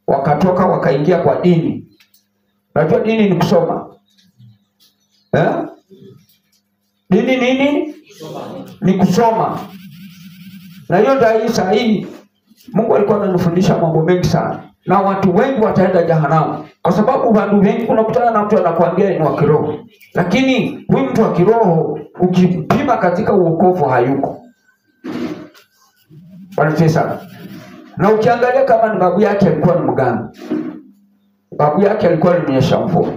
wakatoka wakaingia kwa dini. Unajua dini ni kusoma. Dini nini? Ni kusoma. Na hiyo ndio sahihi. Mungu alikuwa ananifundisha mambo mengi sana. Na watu wengi wataenda jehanamu. Kwa sababu watu wengi unakutana na mtu anakuambia ni wa kiroho. Lakini huyu mtu wa kiroho ukipima katika uokovu hayuko. Wanachesa. Na ukiangalia kama ni babu yake alikuwa ni mganga. Babu yake alikuwa ni mnyesha mvua.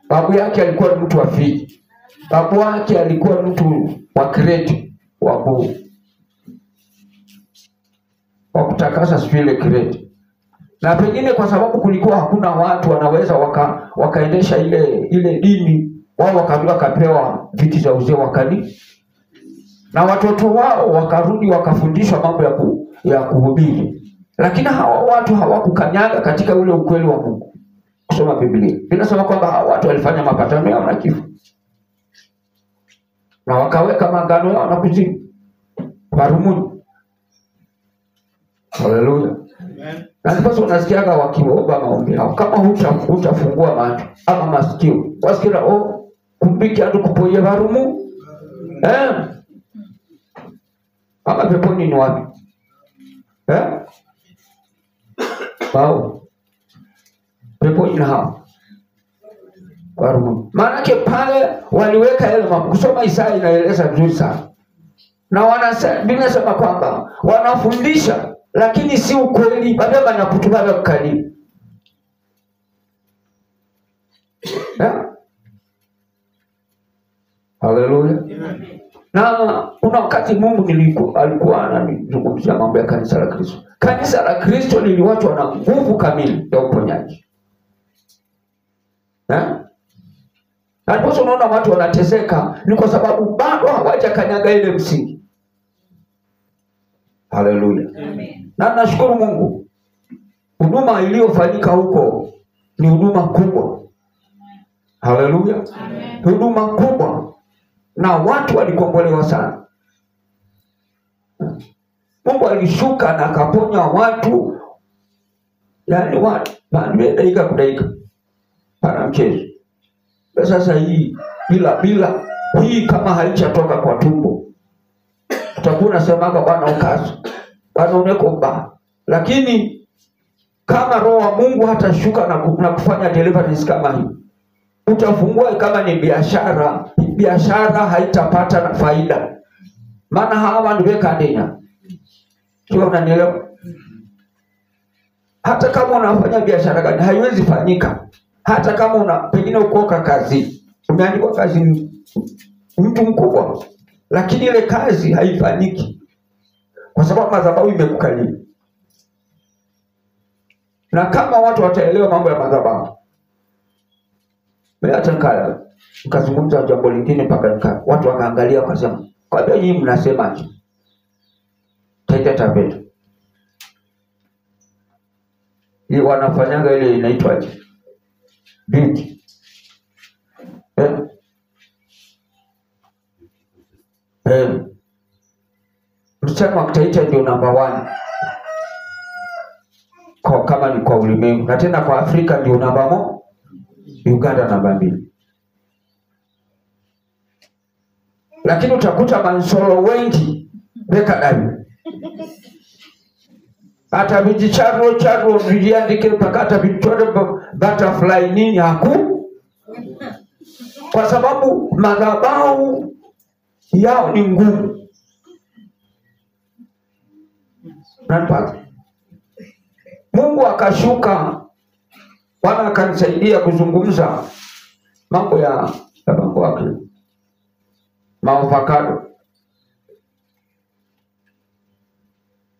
Babu yake alikuwa ni mtu wa fiji. Babu yake alikuwa mtu wa kredi wa kutakasa spile kredi. Na pengine kwa sababu kulikuwa hakuna watu wanaweza wakaendesha ile dini, wao wakapewa viti za uzee wakali. Na watoto wao wakarudi wakafundishwa mambo ya kuhubiri. Lakini hawa watu hawakukanyaga katika ule ukweli wa Mungu. Kusoma Biblia inasema kwamba hawa watu walifanya mapatano yao na kifo. Na wakaweka maagano yao na kuzimu. Warumuni. Haleluya. Amen. Na ndipo unasikiaga wakiomba maombi yao. Kama hutafungua macho ama masikio, wasikia kumbiki ando kupoye warumu. Ama peponi ni wapi? Wao. Peponi na hao. Warumu. Maanake pale waliweka ile mambo. Kusoma Isaya inaeleza vizuri sana. Na Biblia inasema kwamba wanafundisha lakini si ukweli, baadaye wanakutubana kukali. Haleluya. Na kuna wakati Mungu alikuwa anazungumzia mambo ya kanisa la Kristo. Kanisa la Kristo liliwachwa na nguvu kamili ya uponyaji. Ndipo unaona watu wanateseka ni kwa sababu bado hawajakanyaga ile msingi. Haleluya. Amen. Na nashukuru Mungu. Huduma iliyofanyika huko ni huduma kubwa. Haleluya. Amen. Huduma kubwa. Na watu walikombolewa sana. Mungu alishuka na akaponya watu. Yaani watu dakika kudaika. Para mchezo. Sasa hii bila hii kama haijatoka kwa tumbo, utakuwa unasemaga bwana ukazo. Bwana unekomba. Lakini kama roho wa Mungu hatashuka na kufanya deliverance kama hii, utafungua kama ni biashara haitapata na faida. Maana hawa ndio kandenya. Sio, unanielewa? Hata kama unafanya biashara gani haiwezi fanyika. Hata kama pengine ukoka kazi, umeandikwa kazi mtu mkubwa, lakini ile kazi haifanyiki kwa sababu madhabahu imekukalia. Na kama watu wataelewa mambo ya madhabahu, mimi hata nikazungumza jambo lingine mpaka watu wakaangalia wakasema, kwa hiyo nyinyi mnasemaje? Taita tabeto. Hii wanafanyanga ile inaitwa binti. Msichana wa Taita ndio number 1. Kwa kama ni kwa ulimwengu. Na tena kwa Afrika ndio namba 1. Uganda namba 2. Lakini utakuta mansolo wengi weka dani. Hata vijicharo vijiandike mpaka hata vitoro butterfly nini haku. Kwa sababu madhabahu yao ni ngumu. Nanipata. Mungu akashuka, Bwana akanisaidia kuzungumza mambo ya mambo yake. Maavocado.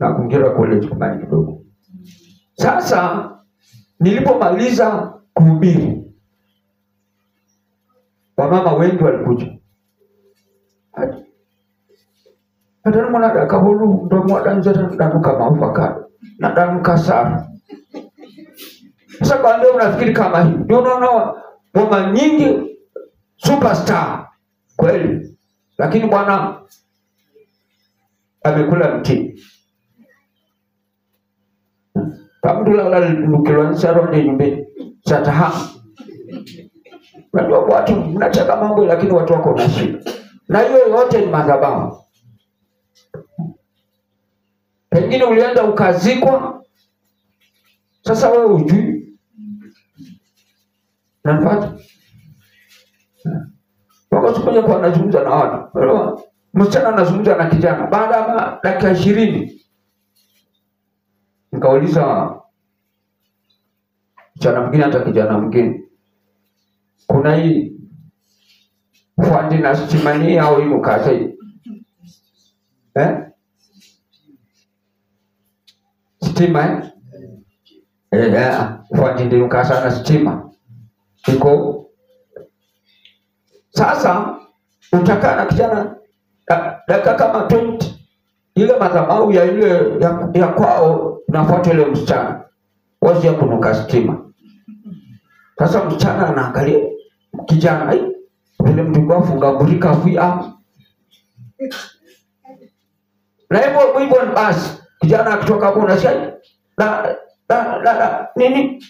Na kungira college kwa kidogo. Sasa nilipomaliza kuhubiri, wamama wengi walikuja. Hata mwana dakahulu ndo mwadanza ndanuka maavocado. Na ndanuka sana. Sasa kwa leo unafikiri kama hii. Ndio unaona mama nyingi superstar kweli. Lakini Bwana amekula mti. Kamdula lukilwa nsarode nyumbe chatahamu. Unajua watu mnataka mambo lakini watu wako na shida. Na hiyo yote ni madhabahu. Pengine ulienda ukazikwa. Sasa wewe hujui. Unapata? Wakati mmoja kwa anazungumza na watu. Msichana anazungumza na kijana. Baada ya dakika 20 nikauliza kijana mwingine hata kijana mwingine, kuna hii fuandi na stimani au hii mkasa hii? Stima fuandi ndio mkasa na stima. Iko sasa utakaa na kijana dakika kama 20, ile madhabahu ya ile ya kwao nafuata ile msichana wazi ya kunuka stima. Sasa msichana anaangalia kijana, vile mtu kwa funga burika via na hivyo basi kijana akitoka hapo na shai nini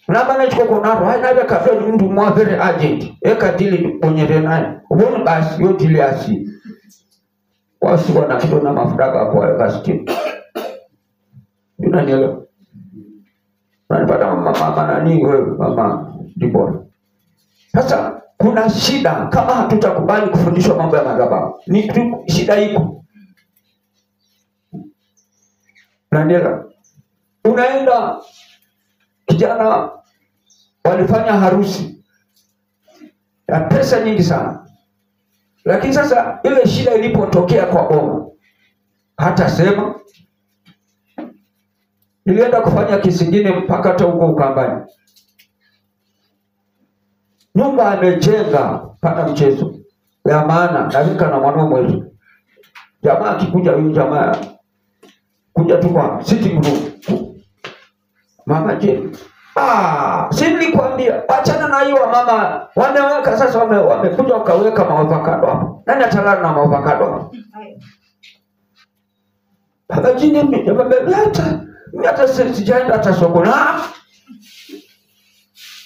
na bana chiko kuna roho haina kabla ni mtu mwa very agent dili onyere naye ubone basi yo dili asi wasi wana kitu na mafuta kwa kasiti unanielewa. Unanipata mama nani wewe mama Dibora. Sasa kuna shida kama hatutakubali kufundishwa mambo ya madhabahu. Ni shida iko. Unanielewa? Unaenda kijana walifanya harusi ya pesa nyingi sana. Lakini sasa ile shida ilipotokea kwa boma, hata sema nilienda kufanya kisingine mpaka hata huko Ukambani. Nyumba amejenga pana mchezo ya maana naweka na mwanaume wetu. Jamaa akikuja huyu jamaa kuja tu kwa sitting room. Mama je, si nilikwambia achana na hiyo mama wameweka sasa wamekuja wakaweka maavocado hapo. Nani atalala na maavocado hapo? Baba jini nimebebeta. Hata sijaenda hata soko na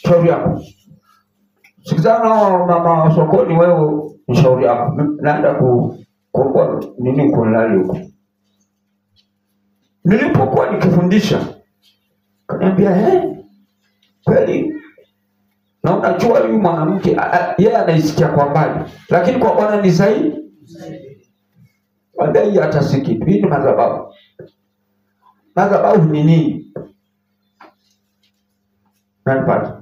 shauri yako. Sikizana mama sokoni wewe shauri yako. Naenda kuomba nini kulali huko. Nilipokuwa nikifundisha kaniambia kweli na unajua huyu mwanamke yeye anaisikia kwa mbali lakini kwa Bwana ni zaidi. Wadai hata sikitu. Hii ni madhabahu. Madhabahu ni nini? Unanipata?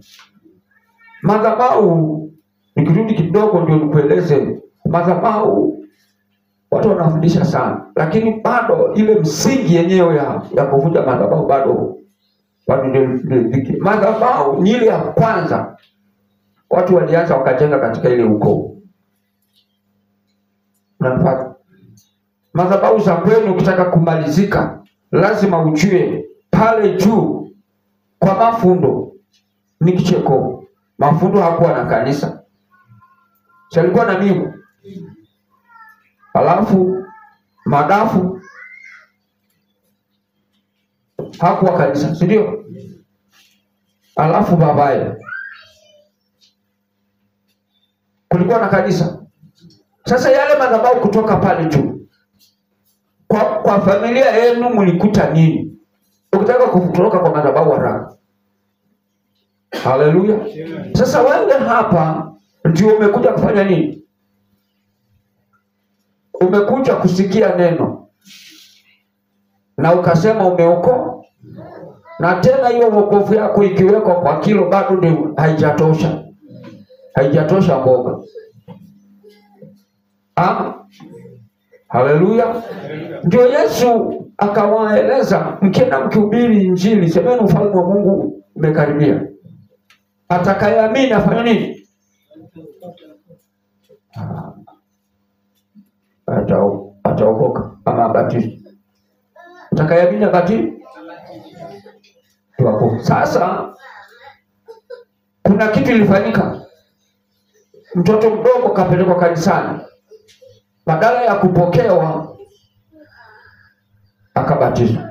Madhabahu nikirudi kidogo ndio nikueleze. Madhabahu watu wanafundisha sana lakini bado ile msingi yenyewe ya kuvunja madhabahu bado ndio. Madhabahu ni ile ya kwanza watu walianza wakajenga katika ile ukoo. Unanipata? Madhabahu za kwenu ukitaka kumalizika lazima ujue pale juu kwa mafundo ni kicheko. Mafundo hakuwa na kanisa. Alikuwa na migu. Alafu madafu hakuwa kanisa, si ndio? Alafu babaye kulikuwa na kanisa. Sasa yale madhabahu kutoka pale juu kwa familia yenu mlikuta nini? Ukitaka kutoroka kwa madhabahu haraka. Haleluya. Sasa wewe hapa ndio umekuja kufanya nini? Umekuja kusikia neno na ukasema umeokoka. Na tena hiyo wokovu yako ikiwekwa kwa kilo bado ndio haijatosha. Haijatosha mboga. Haleluya. Ndio Yesu akawaeleza mkienda mkihubiri injili semeni ufalme wa Mungu umekaribia. Atakayeamini afanye nini? Ataokoka ama abatizwe. Atakayeamini abatizwe. Sasa kuna kitu ilifanyika. Mtoto mdogo kapelekwa kanisani. Badala ya kupokewa akabatizwa.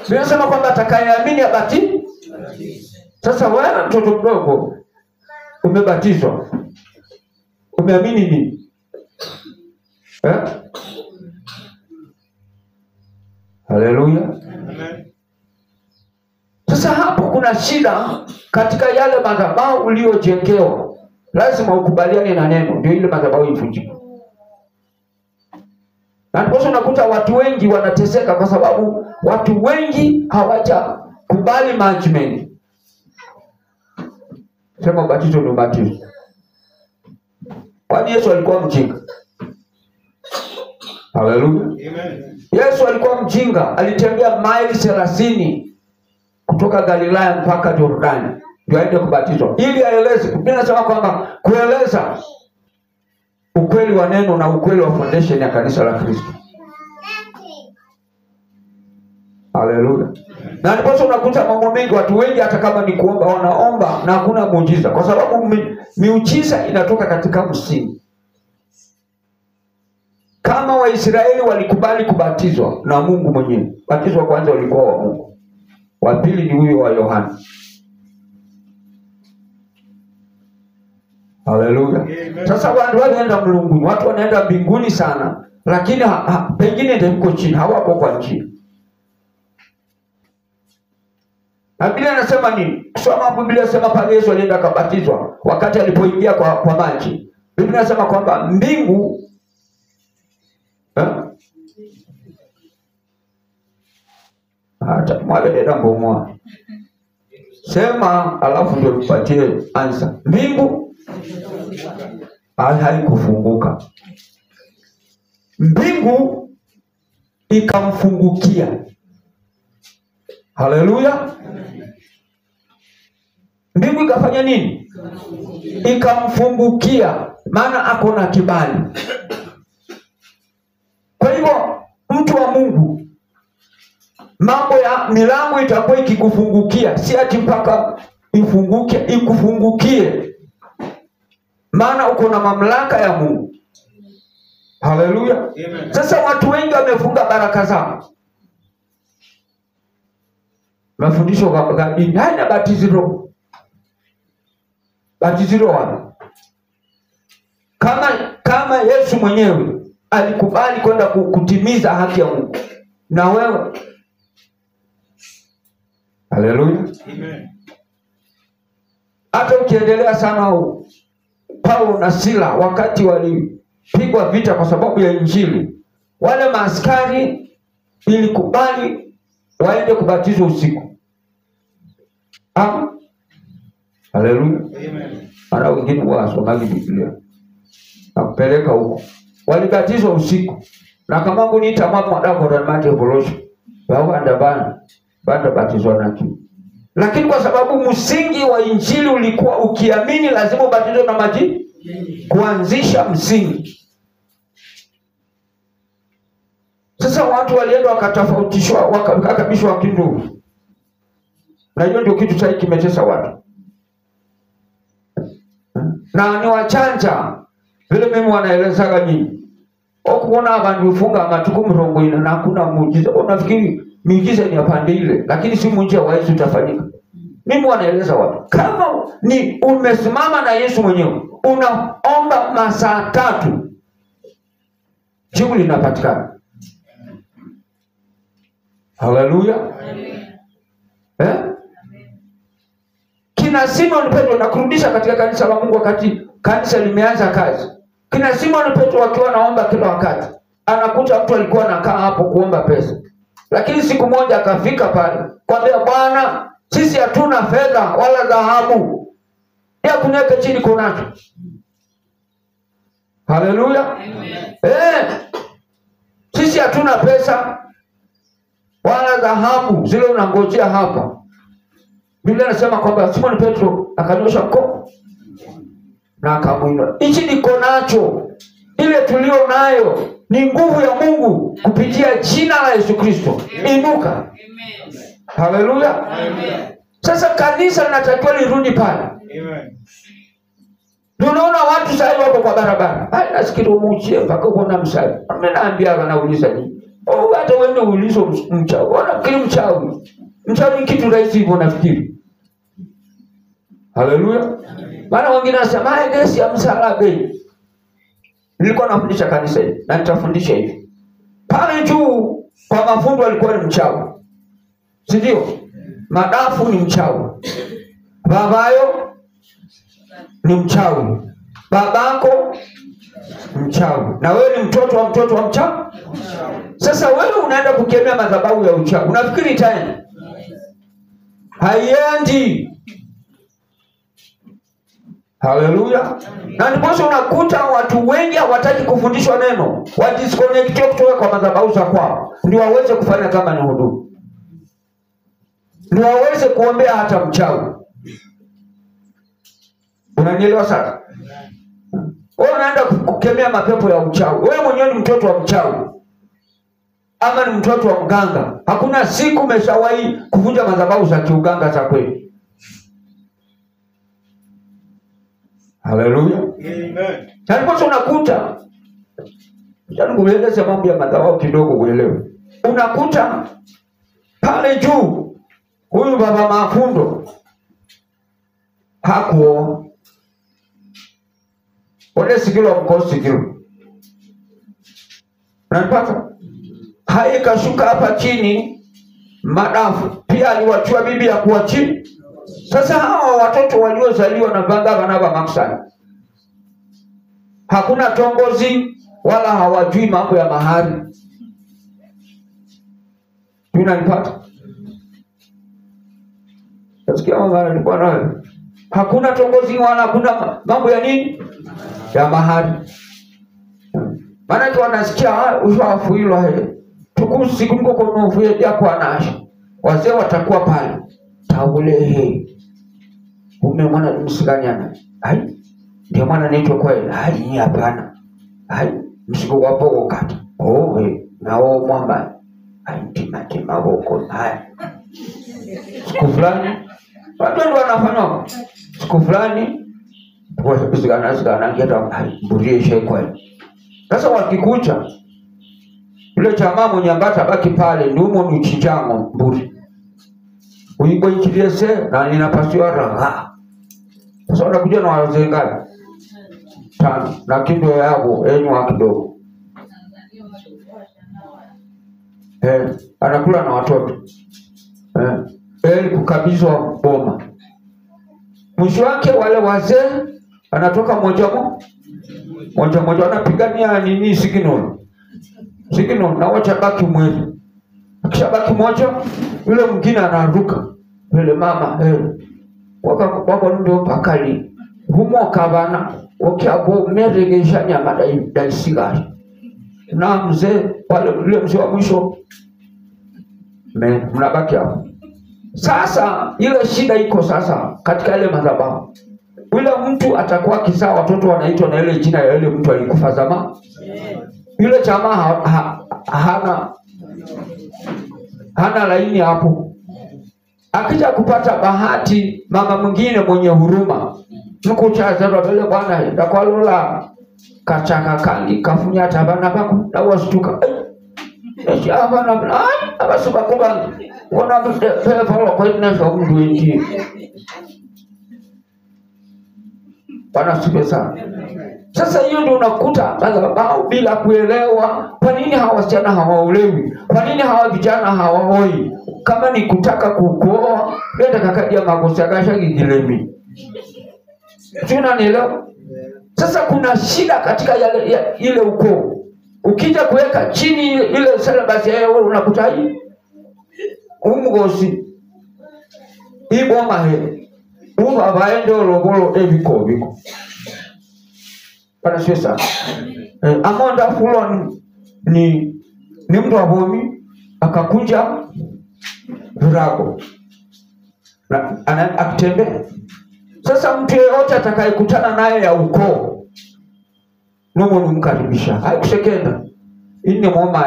Tunasema kwamba atakayeamini abatizwe. Sasa wewe mtoto mdogo umebatizwa, umeamini nini? Haleluya. Sasa hapo kuna shida katika yale madhabahu uliojengewa. Lazima ukubaliane na neno ndio ile madhabahu ivunjike. Na ndipo unakuta watu wengi wanateseka kwa sababu watu wengi hawajakubali maji mengi. Sema ubatizo ni ubatizo. Kwani Yesu alikuwa mjinga? Haleluya. Amen. Yesu alikuwa mjinga, alitembea maili 30 kutoka Galilaya mpaka Jordani ndio aende kubatizwa. Ili aeleze, Biblia inasema kwamba kueleza ukweli wa neno na ukweli wa foundation ya kanisa la Kristo. Haleluya. Na ndipo unakuta mambo mengi, watu wengi hata kama ni kuomba wanaomba na hakuna muujiza, kwa sababu miujiza inatoka katika msingi. Kama Waisraeli walikubali kubatizwa na Mungu mwenyewe, batizo wa kwanza ulikuwa wa Mungu, wa pili ni huyo wa Yohana. Haleluya. Sasa watu wanaenda mbinguni, watu wanaenda mbinguni sana, lakini pengine ndio huko chini, hawako kwa chini. Biblia inasema nini? Soma Biblia inasema pale Yesu alienda kubatizwa, wakati alipoingia kwa maji. Biblia inasema kwamba mbingu hata mwale deda mbomwa. Sema alafu ndio upatie answer. Mbingu haikufunguka. Mbingu ikamfungukia. Haleluya. Mbingu ikafanya nini? Ikamfungukia, maana ako na kibali. Kwa hivyo mtu wa Mungu, mambo ya milango itakuwa ikikufungukia, si ati mpaka ifunguke, ikufungukie. Maana uko na mamlaka ya Mungu. Haleluya. Sasa watu wengi wamefunga baraka zao. Mafundisho kwa dini haina batiziro. Batiziro wapi? Kama Yesu mwenyewe alikubali kwenda kutimiza haki ya Mungu, na wewe. Haleluya. Amen. Hata ukiendelea sana, Paulo na Sila wakati walipigwa vita kwa sababu ya Injili, wale maaskari ilikubali waende kubatizwa usiku. Haleluya. Amen. Ana wengine wasomali Biblia akupeleka huko, walibatizwa usiku. Na kama Mungu niita mama ndako na mate evolution wao andabana bado batizwa na kiu. Lakini kwa sababu msingi wa Injili ulikuwa ukiamini lazima ubatizwe na maji, kuanzisha msingi. Sasa watu walienda wakatofautishwa, wakakabishwa kindugu. Na hiyo ndio kitu cha kimetesa watu. Na ni wachanja vile mimi wanaelezaga nyinyi. Okuona abantu ufunga amatuku 40 na hakuna muujiza. Unafikiri muujiza ni apande ile, lakini si muujiza wa Yesu utafanyika. Mimi wanaeleza watu, kama ni umesimama na Yesu mwenyewe, unaomba masaa 3, jibu linapatikana. Haleluya. Kina Simon Petro, na kurudisha katika kanisa la Mungu wakati kanisa limeanza kazi. Kina Simon Petro wakiwa naomba kila wakati, anakuta mtu alikuwa anakaa hapo kuomba pesa. Lakini siku moja akafika pale, kwambia Bwana, sisi hatuna fedha wala dhahabu ya kuneka chini kunacho. Haleluya. Sisi hatuna pesa wala dhahabu zile unangojea hapa. Biblia inasema kwamba Simon Petro akanyosha mkono na akamuinua. Hichi niko nacho, ile tulio nayo ni nguvu ya Mungu kupitia jina la Yesu Kristo. Inuka. Amen. Haleluya. Amen. Sasa kanisa linatakiwa lirudi pale. Amen. Tunaona watu sasa wako kwa barabara. Nasikia umuchie mpaka uko na msali. Mimi naambia wanauliza nini? hata wewe ulizo mchawi. Unafikiri mchawi? Mchawi ni kitu rahisi hivyo nafikiri. Haleluya. Maana wengine wanasema gesi ya msalaba. Nilikuwa nafundisha kanisa hili na nitafundisha hivi. Pale juu kwa mafundo alikuwa ni mchawi. Si ndio? Madafu ni mchawi. Babayo ni mchawi. Babako mchawi. Na wewe ni mtoto wa mchawi. Sasa wewe unaenda kukemea madhabahu ya uchawi. Unafikiri itaenda? Haiendi. Haleluya. Na ndipo unakuta watu wengi hawataki kufundishwa neno. Wadisconnect kutoka kwa madhabahu za kwao. Ndio waweze kufanya kama ni huduma. Ndio waweze kuombea hata mchawi. Unanielewa sasa? Wewe unaenda kukemea mapepo ya uchawi. Wewe mwenyewe ni mtoto wa mchawi. Ama ni mtoto wa mganga. Hakuna siku umeshawahi kuvunja madhabahu za kiuganga za kweli. Haleluya. Amen. Ndipo unakuta kueleza mambo ya madhabahu kidogo uelewe. Unakuta pale juu huyu baba mafundo hakuoa. Wale sikilo mkosi sikilo. Unanipata? Haikashuka hapa chini madafu. Pia aliwachua bibi ya kuwa chini. Sasa hawa watoto waliozaliwa na banga na maksani. Hakuna tongozi wala hawajui mambo ya mahari. Unanipata? Nasikia mama alikuwa nayo. Hakuna tongozi wala hakuna mambo ya nini? Ya mahari. Maana tu wanasikia ushafuilwa hele. Tukusi kumko kwa mfuye yako anasha. Wazee watakuwa pale. Taule he. Mwana msikanyana. Hai. Ndio maana naitwa kweli. Hai ni hapana. Hai msigo wapo kati. Nao mwamba. Hai timati maboko. Hai. Siku fulani watu ndio wanafanya. Siku fulani kwa sigana ngeta mburie shekweli. Sasa wakikucha yule jamaa mwenye ambata baki pale ndumo ni chichango mburi. Uibo ichilese na ninapasiwa raha. Sasa unakuja na wazee ngapi? 5 na kindo yako enyu kidogo. Anakula na watoto. Kukabizwa boma. Mwisho wake wale wazee anatoka moja wanapigania nini signal na wacha baki mwezi. Kisha baki moja yule mwingine anaruka. Yule mama wako ndio pakali. Humo kabana wakiabo meregesha nyama dai sigari. Na mzee wale yule mzee wa mwisho mnabaki hapo. Sasa ile shida iko sasa katika ile madhabahu. Yule mtu atakuwa kizaa watoto wanaitwa na ile jina ya yule mtu alikufa zamani. Yule jamaa hana laini hapo. Akija kupata bahati mama mwingine mwenye huruma. Mkuchaza yule bwana ndakwalola kachaka kali kafunya tabana bako na washtuka. Abasuka kuba wana mtefalo kwa ina za mtu wengi. Bwana sipe sana. Sasa hiyo ndio unakuta madhabahu bila kuelewa kwa nini hawa wasichana hawaolewi? Kwa nini hawa vijana hawaoi? Kama ni kutaka kuoa, leta kakadia magosi agasha gigilemi. Tunanielewa? Sasa kuna shida katika ile ukoo. Ukija kuweka chini ile syllabus yao unakuta hii umgosi iboma he uva vaende ologolo ebiko biko para sasa amonda fulani ni mtu wa bomi akakuja virago na akitembea. Sasa mtu yeyote atakayekutana naye ya ukoo nomo numkaribisha haikushekenda ini mama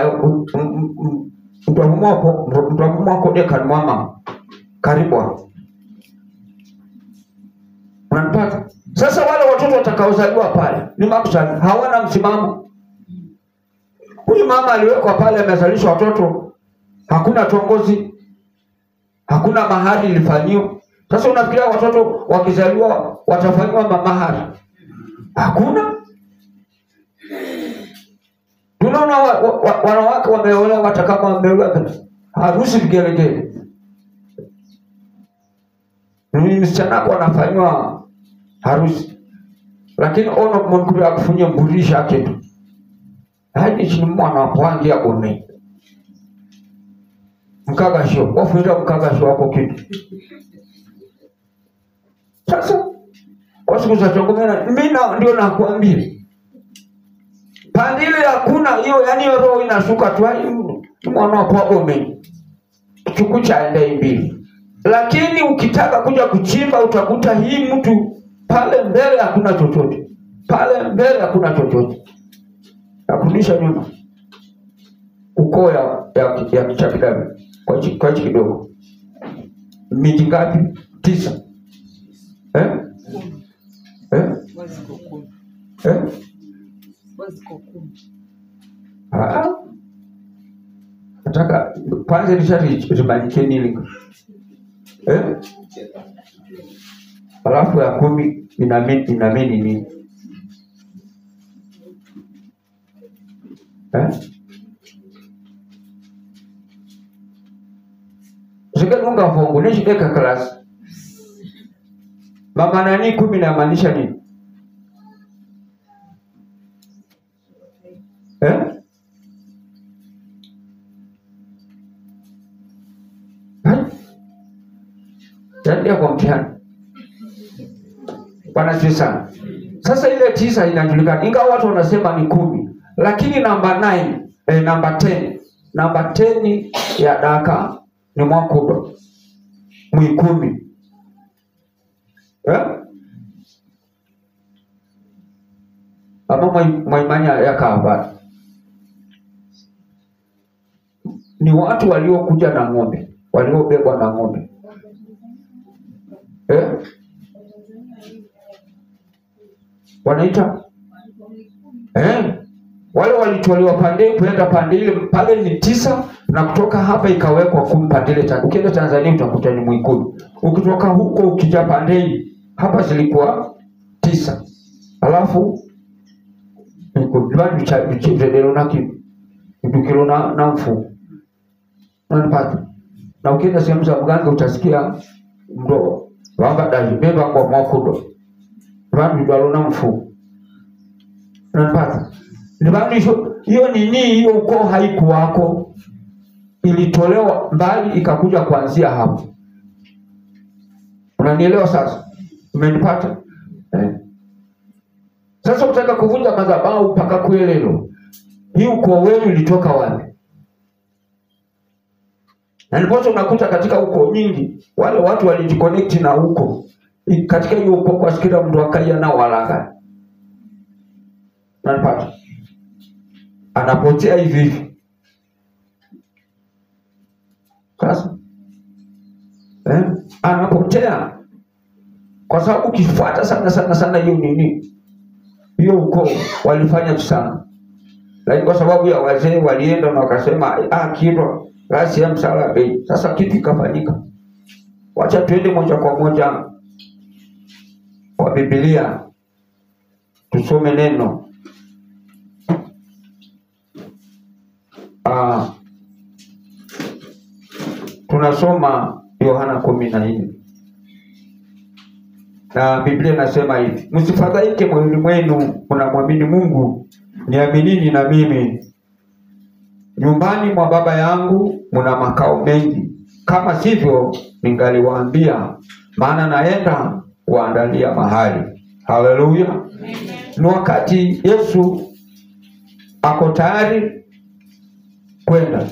mtu deka mama karibu. Unanipata? Sasa wale watoto watakaozaliwa pale ni makusani hawana msimamo. Huyu mama aliwekwa pale, amezalisha watoto, hakuna tongozi, hakuna mahari ilifanywa. Sasa unafikiria watoto wakizaliwa watafanywa mahari? Hakuna. Tunaona wanawake wameolewa hata kama wameolewa harusi vigelegele. Msichana wako anafanywa harusi, lakini ono mkubwa akufunye mburisha kitu. Hadi chini mwana wangi ya kone. Mkagasho, wafuira mkagasho wako kitu. Sasa kwa siku za chongomena, mimi ndio nakuambia. Pandile hakuna hiyo, yani hiyo roho inashuka tu mwana wako gome. Chukucha ende mbili. Lakini ukitaka kuja kuchimba utakuta hii mtu pale mbele hakuna chochote. Pale mbele hakuna chochote. Nakurudisha nyuma. Ukoo ya Kichakidami kwa hichi kidogo. Miji ngapi? 9. Nataka kwanza nisharimanyikeni ili. Alafu ya 10 inamini nini? Sika nunga fongo nishideka klasi. Mama nani 10 inamaanisha nini? Yaani kwa mtihani. Bwana Yesu. Sasa ile 9 inajulikana. Ingawa watu wanasema ni 10, lakini namba 9, namba 10. Namba 10 ya daka ni mwakudo. Mwikumi. Ama mwaimanya ya kahabari. Ni watu waliokuja na ng'ombe, waliobebwa na ng'ombe. Wanaita wale walitolewa pande kwenda pande ile pale ni 9, na kutoka hapa ikawekwa 10 pande ile. Ukienda Tanzania utakuta ni Mwikulu. Ukitoka huko ukija pande hapa zilikuwa 9. Alafu ndivyo chipelelo na kitu ndukilo na mfu. Unanipata? Na ukienda sehemu za mganga utasikia ndo wanga daji beba kwa mwakudo. Ndivyo na mfu. Unanipata? Ndivyo hiyo nini hiyo ukoo haikuwako, ilitolewa mbali ikakuja kuanzia hapo. Unanielewa sasa? Umenipata? Sasa utaka kuvunja madhabahu mpaka kuelelo. Hii ukoo wenu ilitoka wapi? Na ndipo unakuta katika ukoo nyingi wale watu walijiconnect na huko. Katika hiyo ukoo kwa sikira mtu akaia na walaga. Unanipata? Anapotea hivi. Sasa anapotea kwa sababu ukifuata sana hiyo nini, hiyo ukoo walifanya sana, lakini kwa sababu ya wazee walienda na wakasema kitu basi ya msala bei. Sasa kitu kikafanyika. Wacha tuende moja kwa moja kwa Biblia tusome neno. Tunasoma Yohana 14. Na Biblia inasema hivi: msifadhaike moyoni mwenu, mnamwamini Mungu, niaminini na mimi. Nyumbani mwa Baba yangu mna makao mengi, kama sivyo ningaliwaambia, maana naenda kuandalia mahali. Haleluya. Ni wakati Yesu ako tayari kwenda.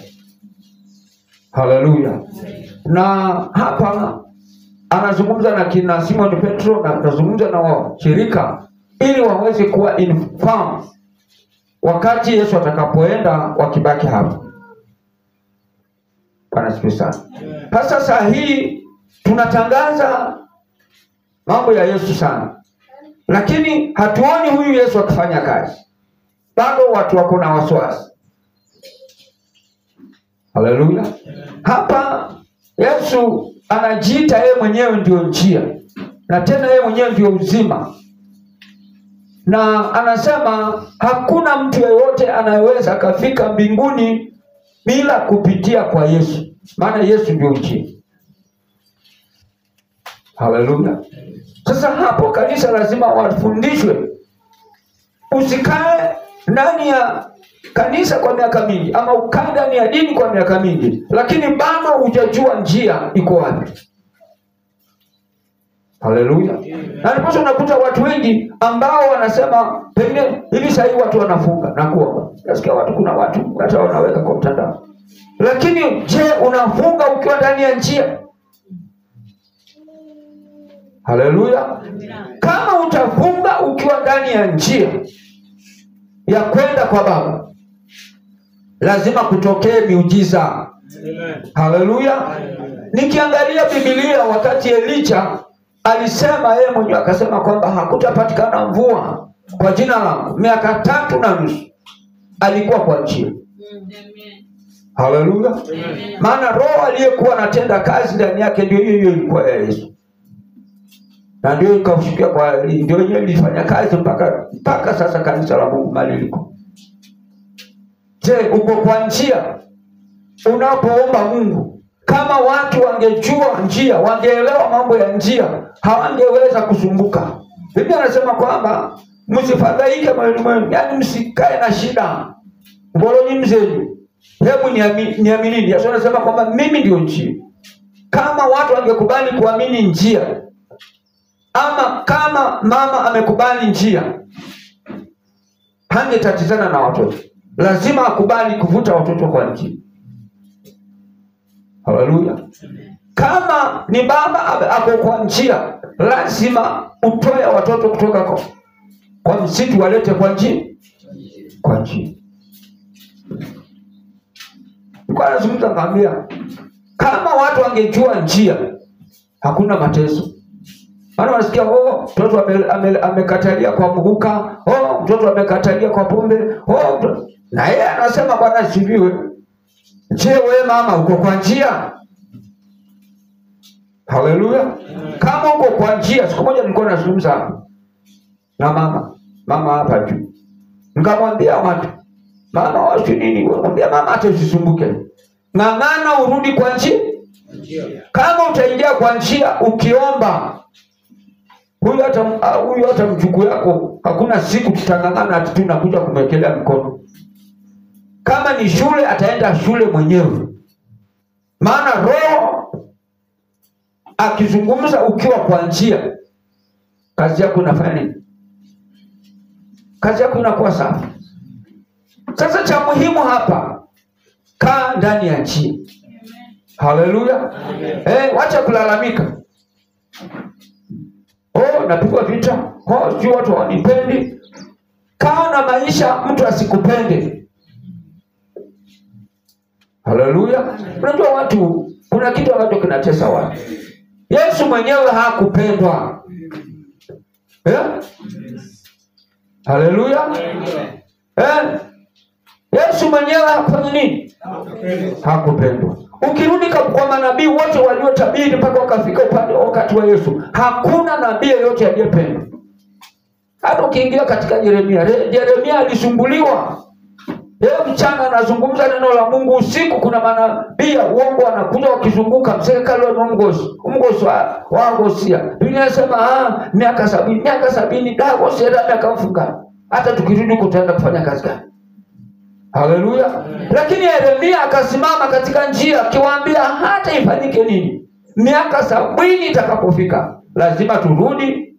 Haleluya. Na hapa anazungumza na kina Simon Petro na anazungumza na washirika ili waweze kuwa informed wakati Yesu atakapoenda, wakibaki hapa. Bwana sifiwe sana. Sasa saa hii tunatangaza mambo ya Yesu sana, lakini hatuoni huyu Yesu akifanya kazi. Bado watu wako na wasiwasi. Haleluya. Hapa Yesu anajiita yeye mwenyewe ndio njia, na tena yeye mwenyewe ndio uzima. Na anasema hakuna mtu yeyote anayeweza kafika mbinguni bila kupitia kwa Yesu. Maana Yesu ndio njia. Haleluya. Sasa hapo kanisa lazima wafundishwe. Usikae ndani ya kanisa kwa miaka mingi, ama ukae ndani ya dini kwa miaka mingi, lakini bado hujajua njia iko wapi. Haleluya. Na ndipo unakuta watu wengi ambao wanasema pengine hivi sasa hivi watu wanafunga na kuomba. Nasikia watu, kuna watu hata wanaweka kwa mtandao. Lakini je, unafunga ukiwa ndani ya njia? Haleluya. Kama utafunga ukiwa ndani ya njia ya kwenda kwa Baba, lazima kutokee miujiza. Haleluya. Nikiangalia Biblia, wakati Elijah alisema yeye mwenyewe akasema kwamba hakutapatikana mvua kwa jina langu miaka 3.5, alikuwa kwa njia. Haleluya. Maana roho aliyekuwa anatenda kazi ndani yake ndio hiyo ilikuwa ya Yesu. Na ndio ikashukia kwa ndio yeye ilifanya kazi mpaka sasa kanisa la Mungu mali liko. Je, uko kwa njia unapoomba Mungu? Kama watu wangejua njia, wangeelewa mambo ya njia, hawangeweza kusumbuka. Biblia inasema kwamba msifadhaike moyoni mwenu, yani msikae na shida. Ngoloni mzenu, hebu niaminini. Yesu anasema kwamba mimi ndio njia. Kama watu wangekubali kuamini njia, ama kama mama amekubali njia, hangetatizana na watoto. Lazima akubali kuvuta watoto kwa njia. Haleluya. Kama ni baba ako kwa njia, lazima utoe watoto kutoka kwa msitu walete kwa njia. Kwa njia. Kwa lazima ngambia, kama watu wangejua njia, hakuna mateso. Maana wanasikia mtoto amekatalia kwa mguka, mtoto amekatalia kwa pombe, na yeye anasema Bwana asifiwe. Je, wewe mama uko kwa njia? Haleluya. Kama uko kwa njia, siku moja nilikuwa nazungumza na mama hapa juu. Nikamwambia watu, mama watu nini? Nikamwambia mama, hata usisumbuke. Ng'ang'ana urudi kwa njia. Kama utaingia kwa njia ukiomba, huyu hata mjukuu yako hakuna siku tutangangana ati tunakuja kumwekelea mkono. Kama ni shule ataenda shule mwenyewe. Maana roho akizungumza ukiwa kwa njia, kazi yako inafanya nini? Kazi yako inakuwa safi. Sasa cha muhimu hapa, kaa ndani ya njia. Haleluya. Wacha kulalamika. Napigwa vita. Sio watu wanipendi. Kaa na maisha mtu asikupende. Haleluya. Unajua watu, kuna kitu ambacho kinatesa watu. Yesu mwenyewe hakupendwa. Haleluya. Yesu mwenyewe hakufanya nini? Hakupendwa. Ukirudi kwa manabii wote waliotabiri mpaka wakafika upande wakati wa Yesu, hakuna nabii yote aliyependwa. Hata ukiingia katika Yeremia alisumbuliwa. Yeye mchana anazungumza neno la Mungu, usiku kuna manabii uongo anakuja wakizunguka msekalo wa Mungosi wa Ngosia. Biblia inasema miaka 70 dago sera akamfunga. Hata tukirudi kutaenda kufanya kazi gani? Haleluya. Lakini Yeremia akasimama katika njia akiwaambia hata ifanyike nini, miaka 70 itakapofika lazima turudi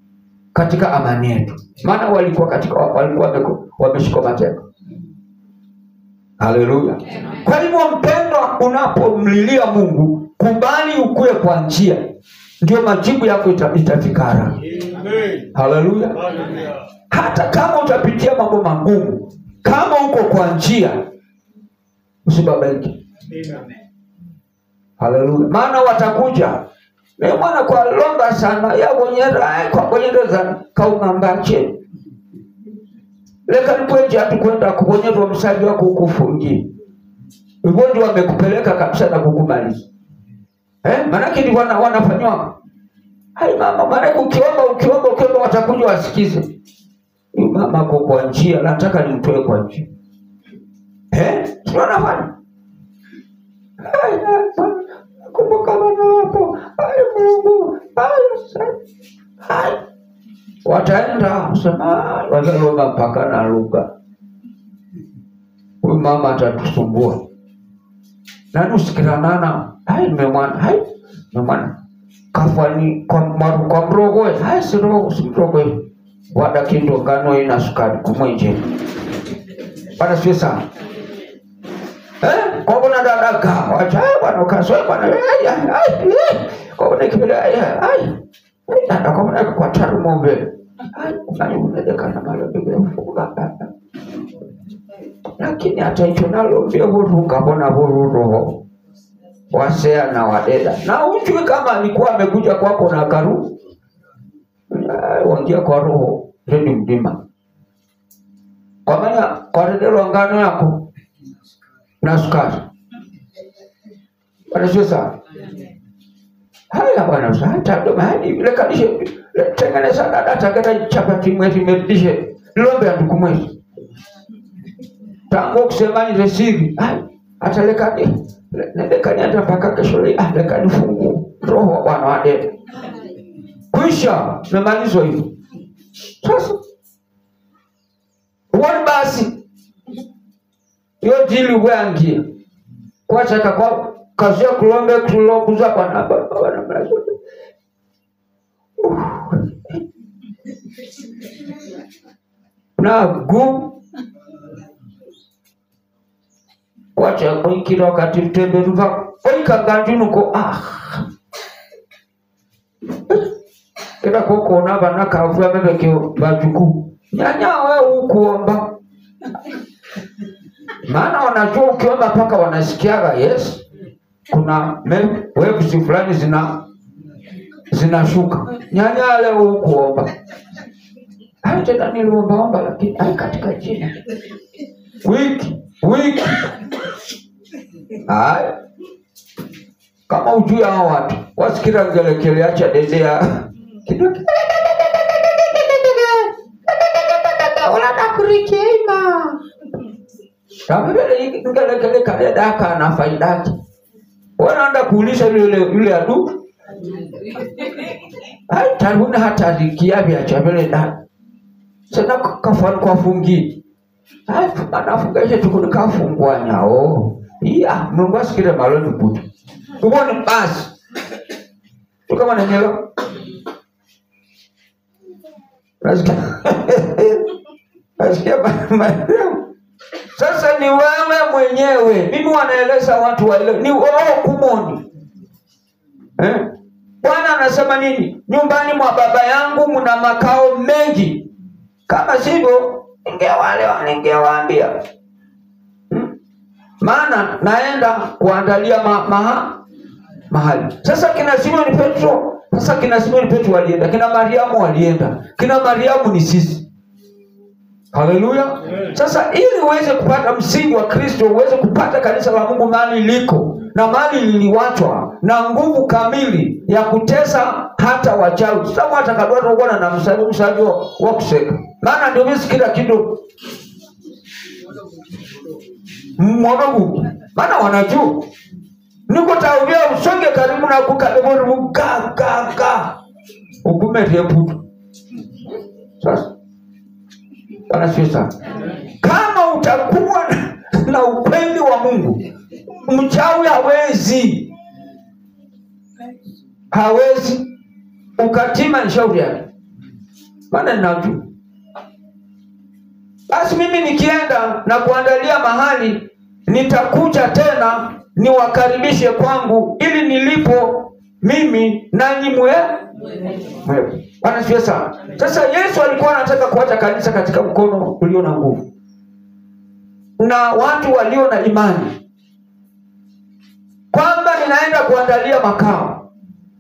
katika amani yetu. Maana walikuwa wameshika mateka. Haleluya. Kwa hivyo mpendwa, unapomlilia Mungu, kubali ukue kwa njia, ndio majibu yako itafika haraka. Haleluya. Hata kama utapitia mambo magumu, kama uko kwa njia, usibabaike. Haleluya. Maana watakuja. Mwana kwa longa sana ya bonyera kwa bonyeza kaumambache. Leka nikwenje atukwenda kubonyezwa msaji wako ukufungi. Ugonjwa wamekupeleka kabisa na kukumaliza. Maana ndivyo wanafanywa. Hai mama, maana ukiomba watakuja wasikize. Mama kwa njia, nataka nimtoe kwa njia. Sio nafanya. Kumbuka bana hapo. Mungu. Wataenda kusema wazaloma mpaka na lugha. Huyu mama atatusumbua. Na nusikiranana. Memwana. Kafani kwa mrogoe. Simrogoe. Wada kindo ngano ina sukari kumwenje. Bana sio sana. Kwa kuna dadaka. Wacha bwana kasoi bwana. Kwa kuna kibele na kwa kwa taru mombe. Nani unadeka na malo bebe ufunga. Lakini hata hicho nalo ndio huruka bona roho. Wasea na wadeda. Na ujui kama alikuwa amekuja kwako na karu. Wangia kwa roho rendi mdima. Kwa maana kwa redelo ngano yako na sukari. Bwana sasa. Haya bwana sasa ndo mahali ile kadishe tengeneza data kata chapati mwezi medishe lombe andukumwezi. Tangu kusema ni resiri. Hata lekani hata mpaka kesho lekani fungu roho bwana wade. Kwisha memalizwa hivyo. Sasa wani basi yo jili wangia kwa chaka kwa kazi ya kulombe kulokuza kwa bana mlazo. Na gu kwa chaka kuikira wakati mtemberuva kwa ikanganjunuko kila koko na bana kavua bebekeo bajuku nyanya wewe ukuomba. Maana wanajua ukiomba paka wanasikiaga yes. Kuna waves fulani zinashuka. Nyanya leo ukuomba. Tena niliomba lakini katika jina. Wiki. Kama ujui hao watu wasikira ngelekele acha dedea kidogo. Wala takurikima. Kama vile ngelekele kadeda kana faida. Wanaenda kuulisha yule adu. Taruna hata rikia vya chabele da. Sana kafan kwa fungi. Anafungasha tukunika fungwa nyao. Mungu asikire maloni butu. Ubone basi. Tukama na nyelo. Nasikia sasa ni wewe mwenyewe. Mimi wanaeleza watu waelewe. Ni wewe kumoni. Bwana anasema nini? Nyumbani mwa baba yangu mna makao mengi. Kama sivyo ningewaambia. Maana naenda kuandalia mahali. Sasa kina Simoni Petro walienda. Kina Mariamu walienda. Kina Mariamu ni sisi. Haleluya. Sasa ili uweze kupata msingi wa Kristo, uweze kupata kanisa la Mungu mahali liko na mahali liliwachwa na nguvu kamili ya kutesa hata wachawi. Sasa hata kadoro kuona na msaji wa kuseka. Maana ndio mimi kila kitu mwonogu. Maana wanajua. Niko taubia usonge karibu na kukadebonu gaga. Ukume reputu. Sasa anasema kama utakuwa na ukweli wa Mungu, mchawi hawezi ukatima shauri yake. Maana ninajua. Basi mimi nikienda na kuandalia mahali, nitakuja tena niwakaribishe kwangu ili nilipo mimi nanyi mwe. Bwana sifiwe sana. Sasa Yesu alikuwa anataka kuacha kanisa katika mkono ulio na nguvu na watu walio na imani, kwamba ninaenda kuandalia makao.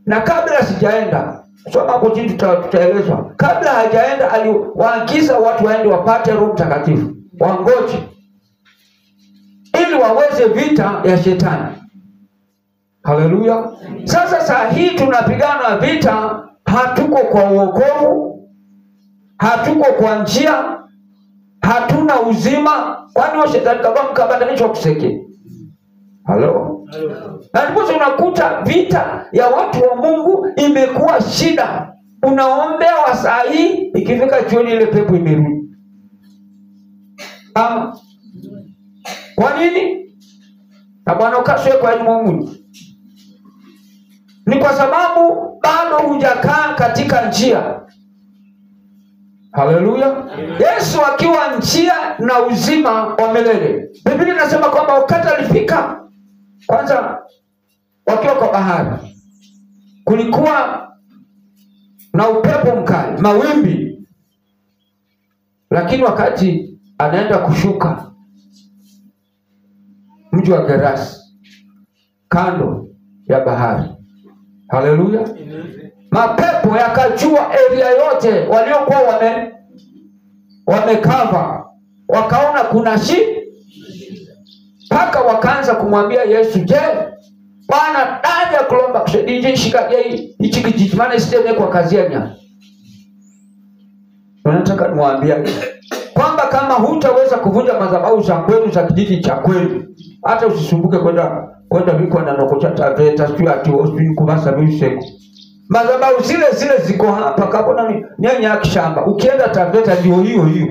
Na kabla sijaenda, soma hapo chini tutaelezwa. Kabla hajaenda aliwaagiza watu waende wapate Roho Mtakatifu, wangoje ili waweze vita ya shetani. Haleluya. Sasa saa hii tunapigana vita, hatuko kwa wokovu, hatuko kwa njia, hatuna uzima. Kwani shetani kama mkabatanishwa kuseke? Halo. Na ndipo unakuta vita ya watu wa Mungu imekuwa shida. Unaombea wa saa hii, ikifika jioni ile pepo imerudi. Kwa nini? Na Bwana ukaswe kwa Mungu. Ni kwa sababu bado hujakaa katika njia. Haleluya. Yesu akiwa njia na uzima wa milele. Biblia inasema kwamba wakati alifika, kwanza wakiwa kwa bahari, kulikuwa na upepo mkali, mawimbi. Lakini wakati anaenda kushuka mji wa Gerasi, kando ya bahari, haleluya, mapepo yakajua area yote waliokuwa wamekava, wakaona kuna mpaka wakaanza kumwambia Yesu, je, Bwana ndani ya kulomba kusaidia shika hichi kijiji maana isiteme kwa kazi yanya. Nataka nimwambie kwamba kama hutaweza kuvunja madhabahu za kwenu za kijiji cha kwenu, hata usisumbuke kwenda viko na nokocha taveta sio ati hospitali kubasa mwiseko. Madhabahu zile ziko hapa kabona nyanya ya kishamba. Ukienda taveta ndio hiyo.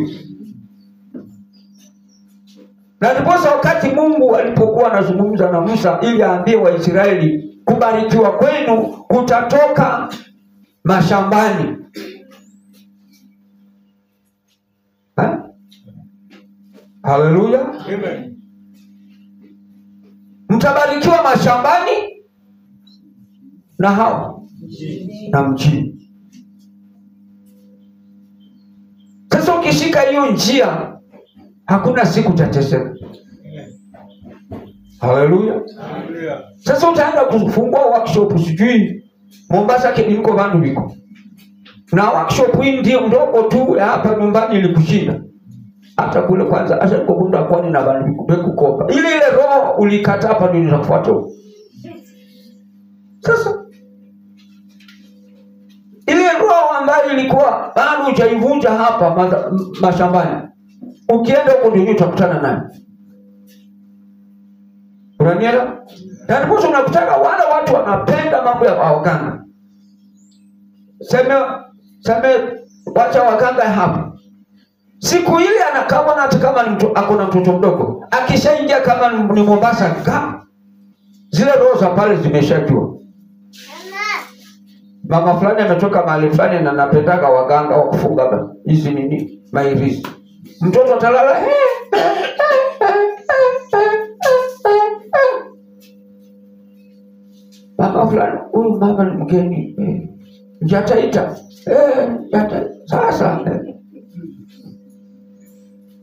Na ndipo wakati Mungu alipokuwa anazungumza na Musa ili aambie Waisraeli, kubarikiwa kwenu kutatoka mashambani. Haleluya. Amen. Mtabarikiwa mashambani na hao na mjini. Sasa ukishika hiyo njia, hakuna siku utateseka. Haleluya. Sasa utaenda kufungua workshop sijui Mombasa kiliko bandu biko. Na workshop hii ndio ndogo tu hapa nyumbani ilikushinda. Hata kule kwanza hata kukunda kwani na bandu biko kukopa. Ile roho ulikata hapa ndio inafuata. Sasa ile roho ambayo ilikuwa bado hujaivunja hapa mashambani, ukienda huko ndio utakutana naye. Unanielewa? Na ndipo unakutana wale watu wanapenda mambo ya waganga. Sema wacha waganga hapa. Siku ile anakaa hata kama ni akona mtoto mdogo, akishaingia kama ni Mombasa, zile roho za pale zimeshajua. Mama fulani ametoka mahali fulani na napendaka waganga wa kufunga hizi nini mairizi. Mtoto atalala mama fulani, huyu mama ni mgeni, njataita sasa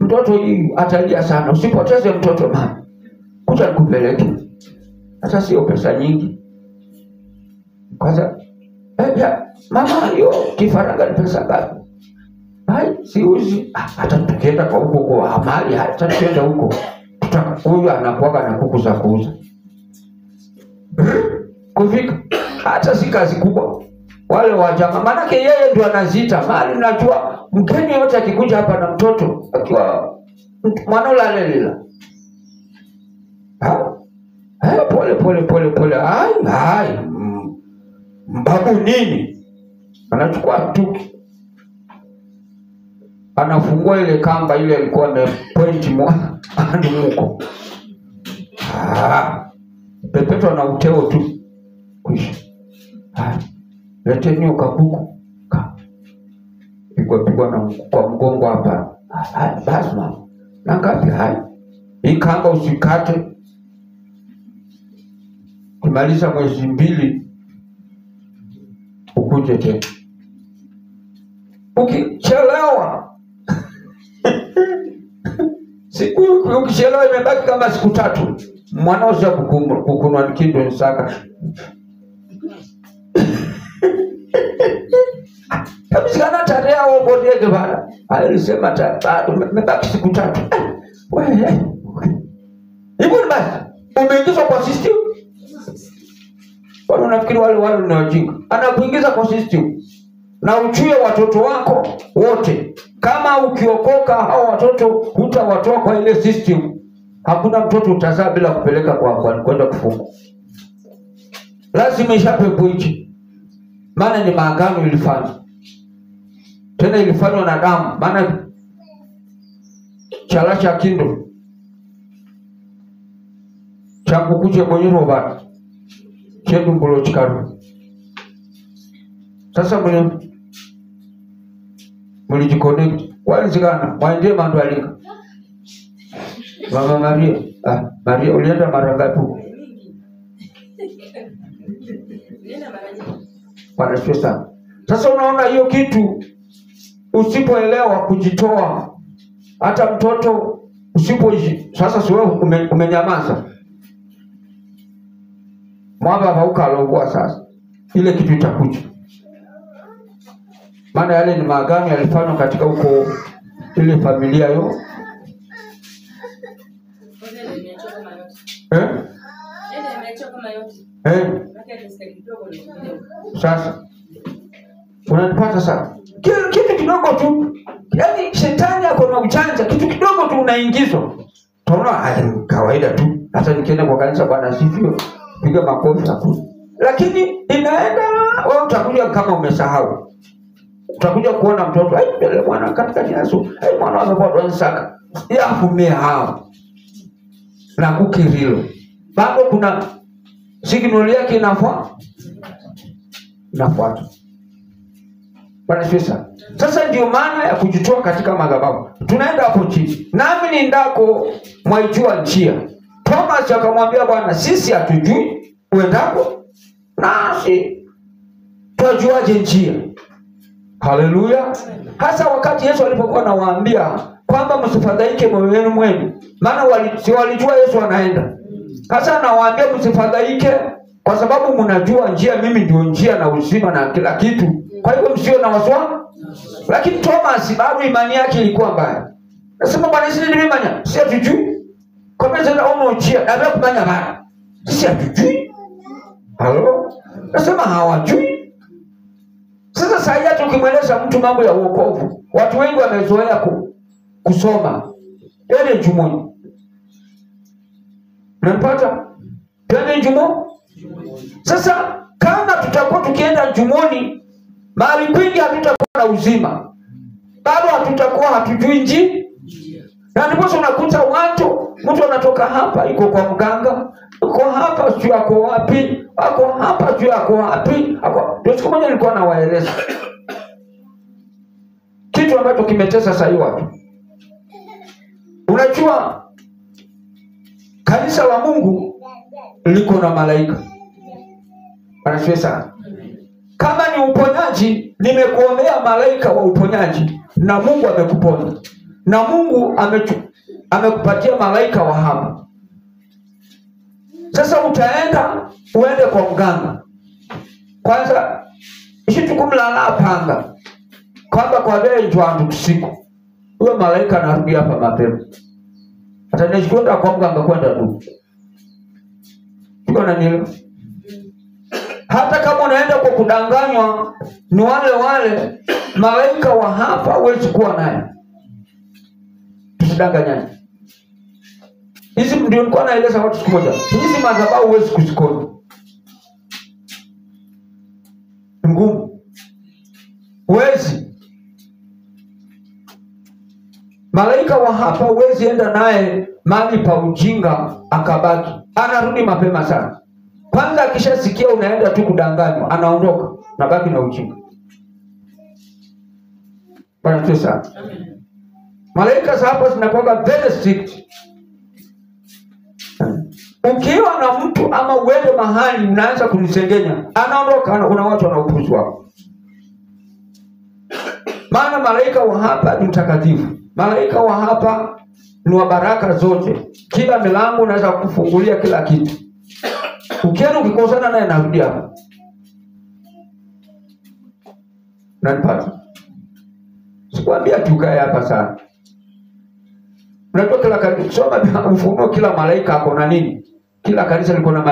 mtoto hii atalia sana. Usipoteze mtoto mama, kuja nikupeleke. Hata sio pesa nyingi. Kwanza mama hiyo kifaranga ni pesa ngapi? Siuzi. Hata tukienda kwa huko kwa amali, hata tukienda huko huyu anakuwa na kuku za kuuza. Kufika hata si kazi kubwa. Wale wajama maana yeye ndio anazita mali. Najua mgeni yote akikuja hapa na mtoto akiwa manola lelela, pole mbabu nini, anachukua tuki, anafungua ile kamba ile alikuwa na point moja hadi muko. Pepeto na uteo tu kuisha. Leteni ukabuku pigwa na kwa mgongo hapa. Basi mama, na ngapi hii kamba usikate. Kumaliza mwezi 2 ukuje tena. Ukichelewa siku ukichelewa imebaki kama siku 3, mwanao sio kukunwa kindo nsaka. Kabisa tarehe au bodiege bana. Alisema bado imebaki siku 3. Wewe Hivyo ni basi umeingizwa kwa system. Wale unafikiri wale ni wajinga. Anakuingiza kwa system. Na uchue watoto wako wote. Kama ukiokoka hao watoto hutawatoa kwa ile system, hakuna mtoto utazaa bila kupeleka kwa kwenda kufunga. Lazima ishapepo hichi. Maana ni maagano ilifanywa. Tena ilifanywa na damu. Maana chala cha kindo changu kuche mwenye robati chedu mbulo chikaru. Sasa muli jiconnect wali zikana waendie mandu alika Mama Maria. Maria ulienda mara ngapi? Wanachesa. Sasa unaona hiyo kitu usipoelewa kujitoa, hata mtoto sasa siwe umenyamaza. Mwaba hauka alogwa sasa. Ile kitu itakuja. Maana yale ni maagano yalifanywa katika uko ile familia yo. Sasa unanipata sasa. Kitu kidogo tu. Yaani shetani yako na ujanja, kitu kidogo tu unaingizwa. Tunaona kawaida tu. Hata nikienda kwa kanisa Bwana asifiwe, piga makofi hapo. Lakini inaenda wewe utakuja kama umesahau. Utakuja kuona mtoto, mbele Bwana katika Yesu, mwana amepata saka. Yafumia hao. Na kukirilo. Bado kuna signal yake inafuata. Bwana Yesu. Sasa ndio maana ya kujitoa katika madhabahu. Tunaenda hapo chini. Nami ni ndako mwaijua njia. Thomas akamwambia Bwana, sisi hatujui uendako, nasi tujuaje njia? Haleluya. Hasa wakati Yesu alipokuwa anawaambia kwamba msifadhaike moyoni mwenu, maana walijua Yesu anaenda. Hasa anawaambia msifadhaike kwa sababu mnajua njia, mimi ndio njia na uzima na kila kitu. Kwa hivyo msio na wasiwasi. Lakini Thomas bado imani yake ilikuwa mbaya. Nasema Bwana sisi ndio imani, sisi hatujui. Kwa maana sasa ono njia, ndio kumanya bana. Sisi hatujui. Halo? Nasema hawajui. Sasa sasa tukimweleza mtu mambo ya wokovu, watu wengi wamezoea kusoma. Twende jumoni. Unapata? Twende jumoni. Sasa kama tutakuwa tukienda jumoni, mahali kwingi hatutakuwa na uzima. Bado hatujui njia. Na ndipo unakuta mtu anatoka hapa yuko kwa mganga, yuko hapa sio yako wapi, ako hapa sio yako wapi, ndio siku moja nilikuwa nawaeleza kitu ambacho kimetesa sasa hivi watu. Unajua kanisa la Mungu liko na malaika. Bwana sana. Kama ni uponyaji, nimekuombea malaika wa uponyaji na Mungu amekuponya. Na Mungu amekupatia malaika wa hapa. Sasa uende kwa mganga. Kwanza ishitukumlala panga. Kwamba kwa vile njwandu usiku. Huyo malaika anarudi hapa mapema. Hata nishikwenda kwa mganga kwenda tu. Tuko nilo. Hata kama unaenda kwa kudanganywa ni wale malaika wa hapa huwezi kuwa naye. Tusidanganyane. Hizi ndio nilikuwa naeleza watu siku moja. Hizi madhabahu huwezi kuzikoni. Ngumu. Huwezi. Malaika wa hapa huwezi enda naye mahali pa ujinga akabaki. Anarudi mapema sana. Kwanza akishasikia unaenda tu kudanganywa, anaondoka, nabaki na ujinga. Bwana Yesu. Amen. Malaika hapa zinakuwa very strict. Ukiwa na mtu ama uende mahali unaanza kunisengenya, anaondoka, kuna watu wanaupuzi wako. Maana malaika wa hapa ni mtakatifu. Malaika wa hapa ni wa baraka zote. Kila milango unaweza kufungulia kila kitu. Ukienda ukikosana naye narudi hapa. Unanipata? Sikwambia tukae hapa sana. Unajua kila kanisa, soma Ufunuo, kila malaika ako na nini? Kila kanisa liko na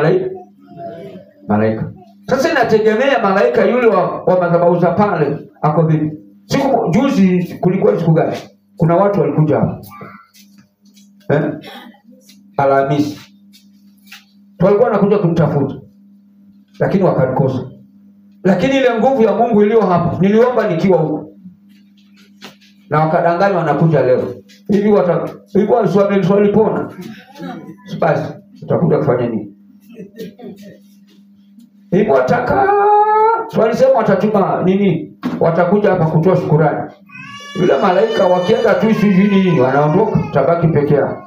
malaika. Sasa inategemea malaika yule wa madhabahu za pale ako vipi. Siku juzi kulikuwa siku gani? Kuna watu walikuja hapa. Alhamisi. Walikuwa wanakuja kumtafuta. Lakini wakanikosa. Lakini ile nguvu ya Mungu iliyo hapa, niliomba nikiwa huko. Na wakadanganywa wanakuja leo. Hivi swali pona. Basi utakuja kufanya nini? Hivi wataka walisema watatuma nini? Watakuja hapa kutoa shukrani. Yule malaika wakienda tu nini wanaondoka, tabaki peke yao.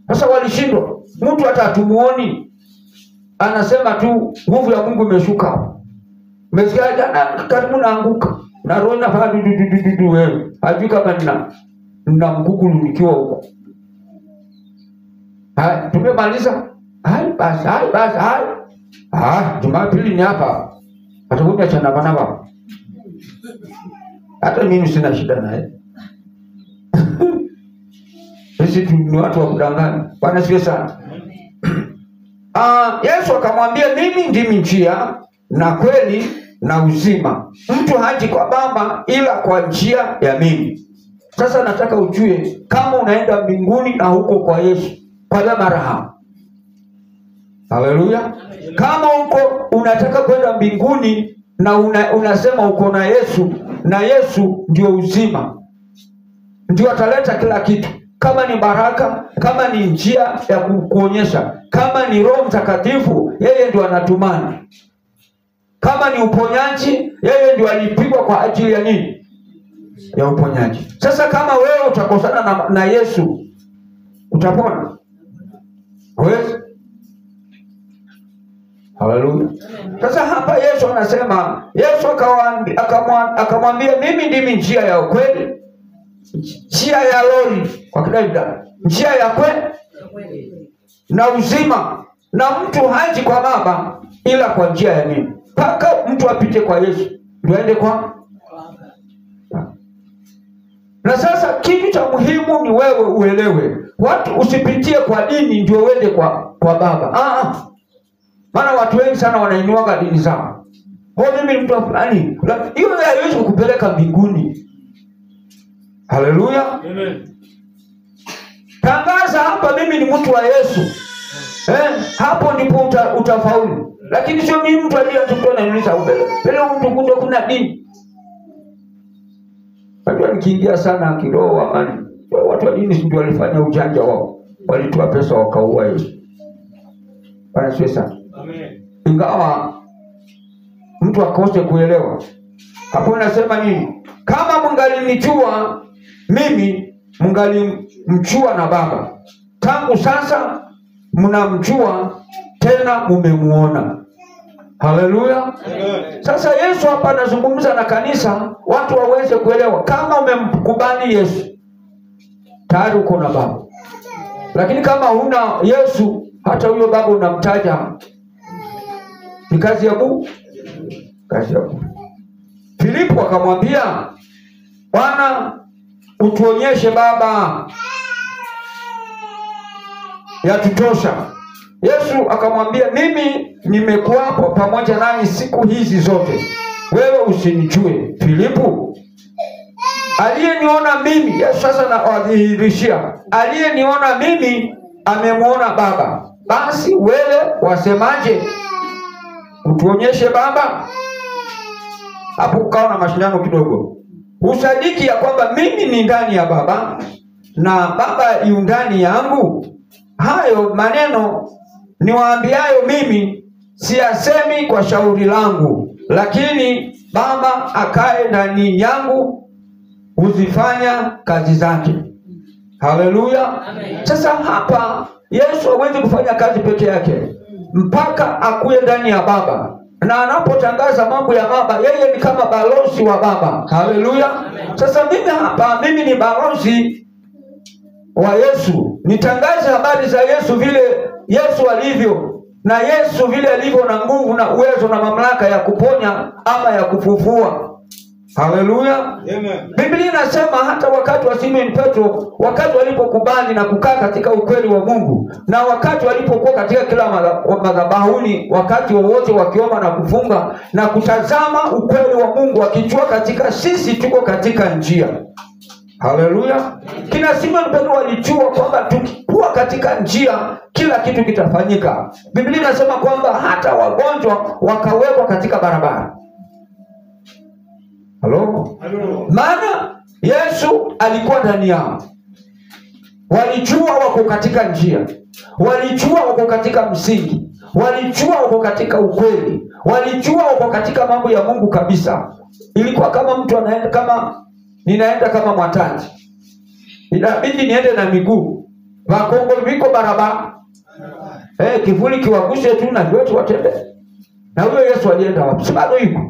Sasa walishindwa. Mtu hata atumuoni. Anasema tu nguvu ya Mungu imeshuka. Umesikia jana karibu naanguka. Na roho inafanya dudu wewe. Hajui kama nina mgugulu nikiwa huko. Hai, tumemaliza. Hai basi. Jumapili ni hapa. Atakuja chana baba. Hata mimi sina shida naye. Sisi ni watu wa kudanganya. Bwana sifiwe sana. Yesu akamwambia, mimi ndimi njia na kweli na uzima. Mtu haji kwa Baba ila kwa njia ya mimi. Sasa nataka ujue kama unaenda mbinguni na huko kwa Yesu, kwa dhamara. Haleluya. Kama huko unataka kwenda mbinguni na unasema uko na Yesu, na Yesu ndio uzima, ndio ataleta kila kitu. Kama ni baraka, kama ni njia ya kuonyesha, kama ni Roho Mtakatifu, yeye ndio anatumana. Kama ni uponyaji, yeye ndio alipigwa kwa ajili ya nini? Ya uponyaji. Sasa kama wewe utakosana na Yesu, utapona? Hawezi. Haleluya. Sasa hapa Yesu anasema, Yesu akamwambia, mimi ndimi njia ya ukweli, njia ya lori kwa kidada, njia ya kweli na uzima, na mtu haji kwa Baba ila kwa njia ya mimi. Paka mtu apite kwa Yesu ndio aende kwa. Na sasa kitu cha muhimu ni wewe uelewe, watu usipitie kwa dini ndio uende kwa Baba. Maana watu wengi sana wanainuaga dini zao. Mimi ni mtu fulani. Hiyo haiwezi kukupeleka mbinguni. Haleluya. Amen. Tangaza hapa, mimi ni mtu wa Yesu. Hapo ndipo utafaulu. Lakini sio mimi mtu aliyetukana ananiuliza ubele. Leo mtu kundo kuna dini. Watu nikiingia sana kiroho amani. Watu wa dini ndio walifanya ujanja wao. Walitoa pesa wakaua Yesu. Bwana sifiwe sana. Amen. Ingawa mtu akose kuelewa. Hapo nasema nini? Kama mngalinijua mimi, mngalimjua na Baba. Tangu sasa mnamjua, tena mumemuona. Haleluya. Sasa Yesu hapa anazungumza na kanisa, watu waweze kuelewa. Kama umemkubali Yesu, tayari uko na Baba. Lakini kama huna Yesu, hata huyo Baba unamtaja, ni kazi ya Mungu. Kazi ya Mungu. Filipo akamwambia, Bwana, utuonyeshe Baba, yatutosha. Yesu akamwambia, mimi nimekuwapo pamoja nanyi siku hizi zote, wewe usinijue Filipo? Aliyeniona mimi, Yesu sasa anawadhihirishia, aliyeniona mimi amemuona Baba. Basi wewe wasemaje, utuonyeshe Baba? Hapo ukaona mashindano kidogo. Usadiki ya kwamba mimi ni ndani ya Baba na Baba yu ndani yangu? Hayo maneno niwaambiayo mimi siyasemi kwa shauri langu, lakini Baba akae ndani yangu huzifanya kazi zake. Haleluya. Sasa hapa Yesu hawezi kufanya kazi peke yake mpaka akuwe ndani ya Baba. Na anapotangaza mambo ya Baba, yeye ni kama balozi wa Baba. Haleluya. Sasa mimi ni balozi wa Yesu. Nitangaze habari za Yesu, vile Yesu alivyo, na Yesu vile alivyo na nguvu na uwezo na mamlaka ya kuponya ama ya kufufua. Haleluya. Amen. Biblia inasema hata wakati wa Simon Petro, wakati walipokubali na kukaa katika ukweli wa Mungu, na wakati walipokuwa katika kila madhabahuni, wakati wowote wakiomba na kufunga na kutazama ukweli wa Mungu, wakijua katika sisi tuko katika njia. Haleluya. Kina Simon Petro walijua kwamba tukikuwa katika njia kila kitu kitafanyika. Biblia inasema kwamba hata wagonjwa wakawekwa katika barabara. Halo? Maana Yesu alikuwa ndani yao. Walijua wako katika njia. Walijua wako katika msingi. Walijua wako katika ukweli. Walijua wako katika mambo ya Mungu kabisa. Ilikuwa kama mtu anaenda ninaenda kama Mwatanji. Inabidi niende na miguu. Wakongo viko barabara. Kivuli kiwagushe tu na wote watembee. Na huyo Yesu alienda wapi? Si bado yuko.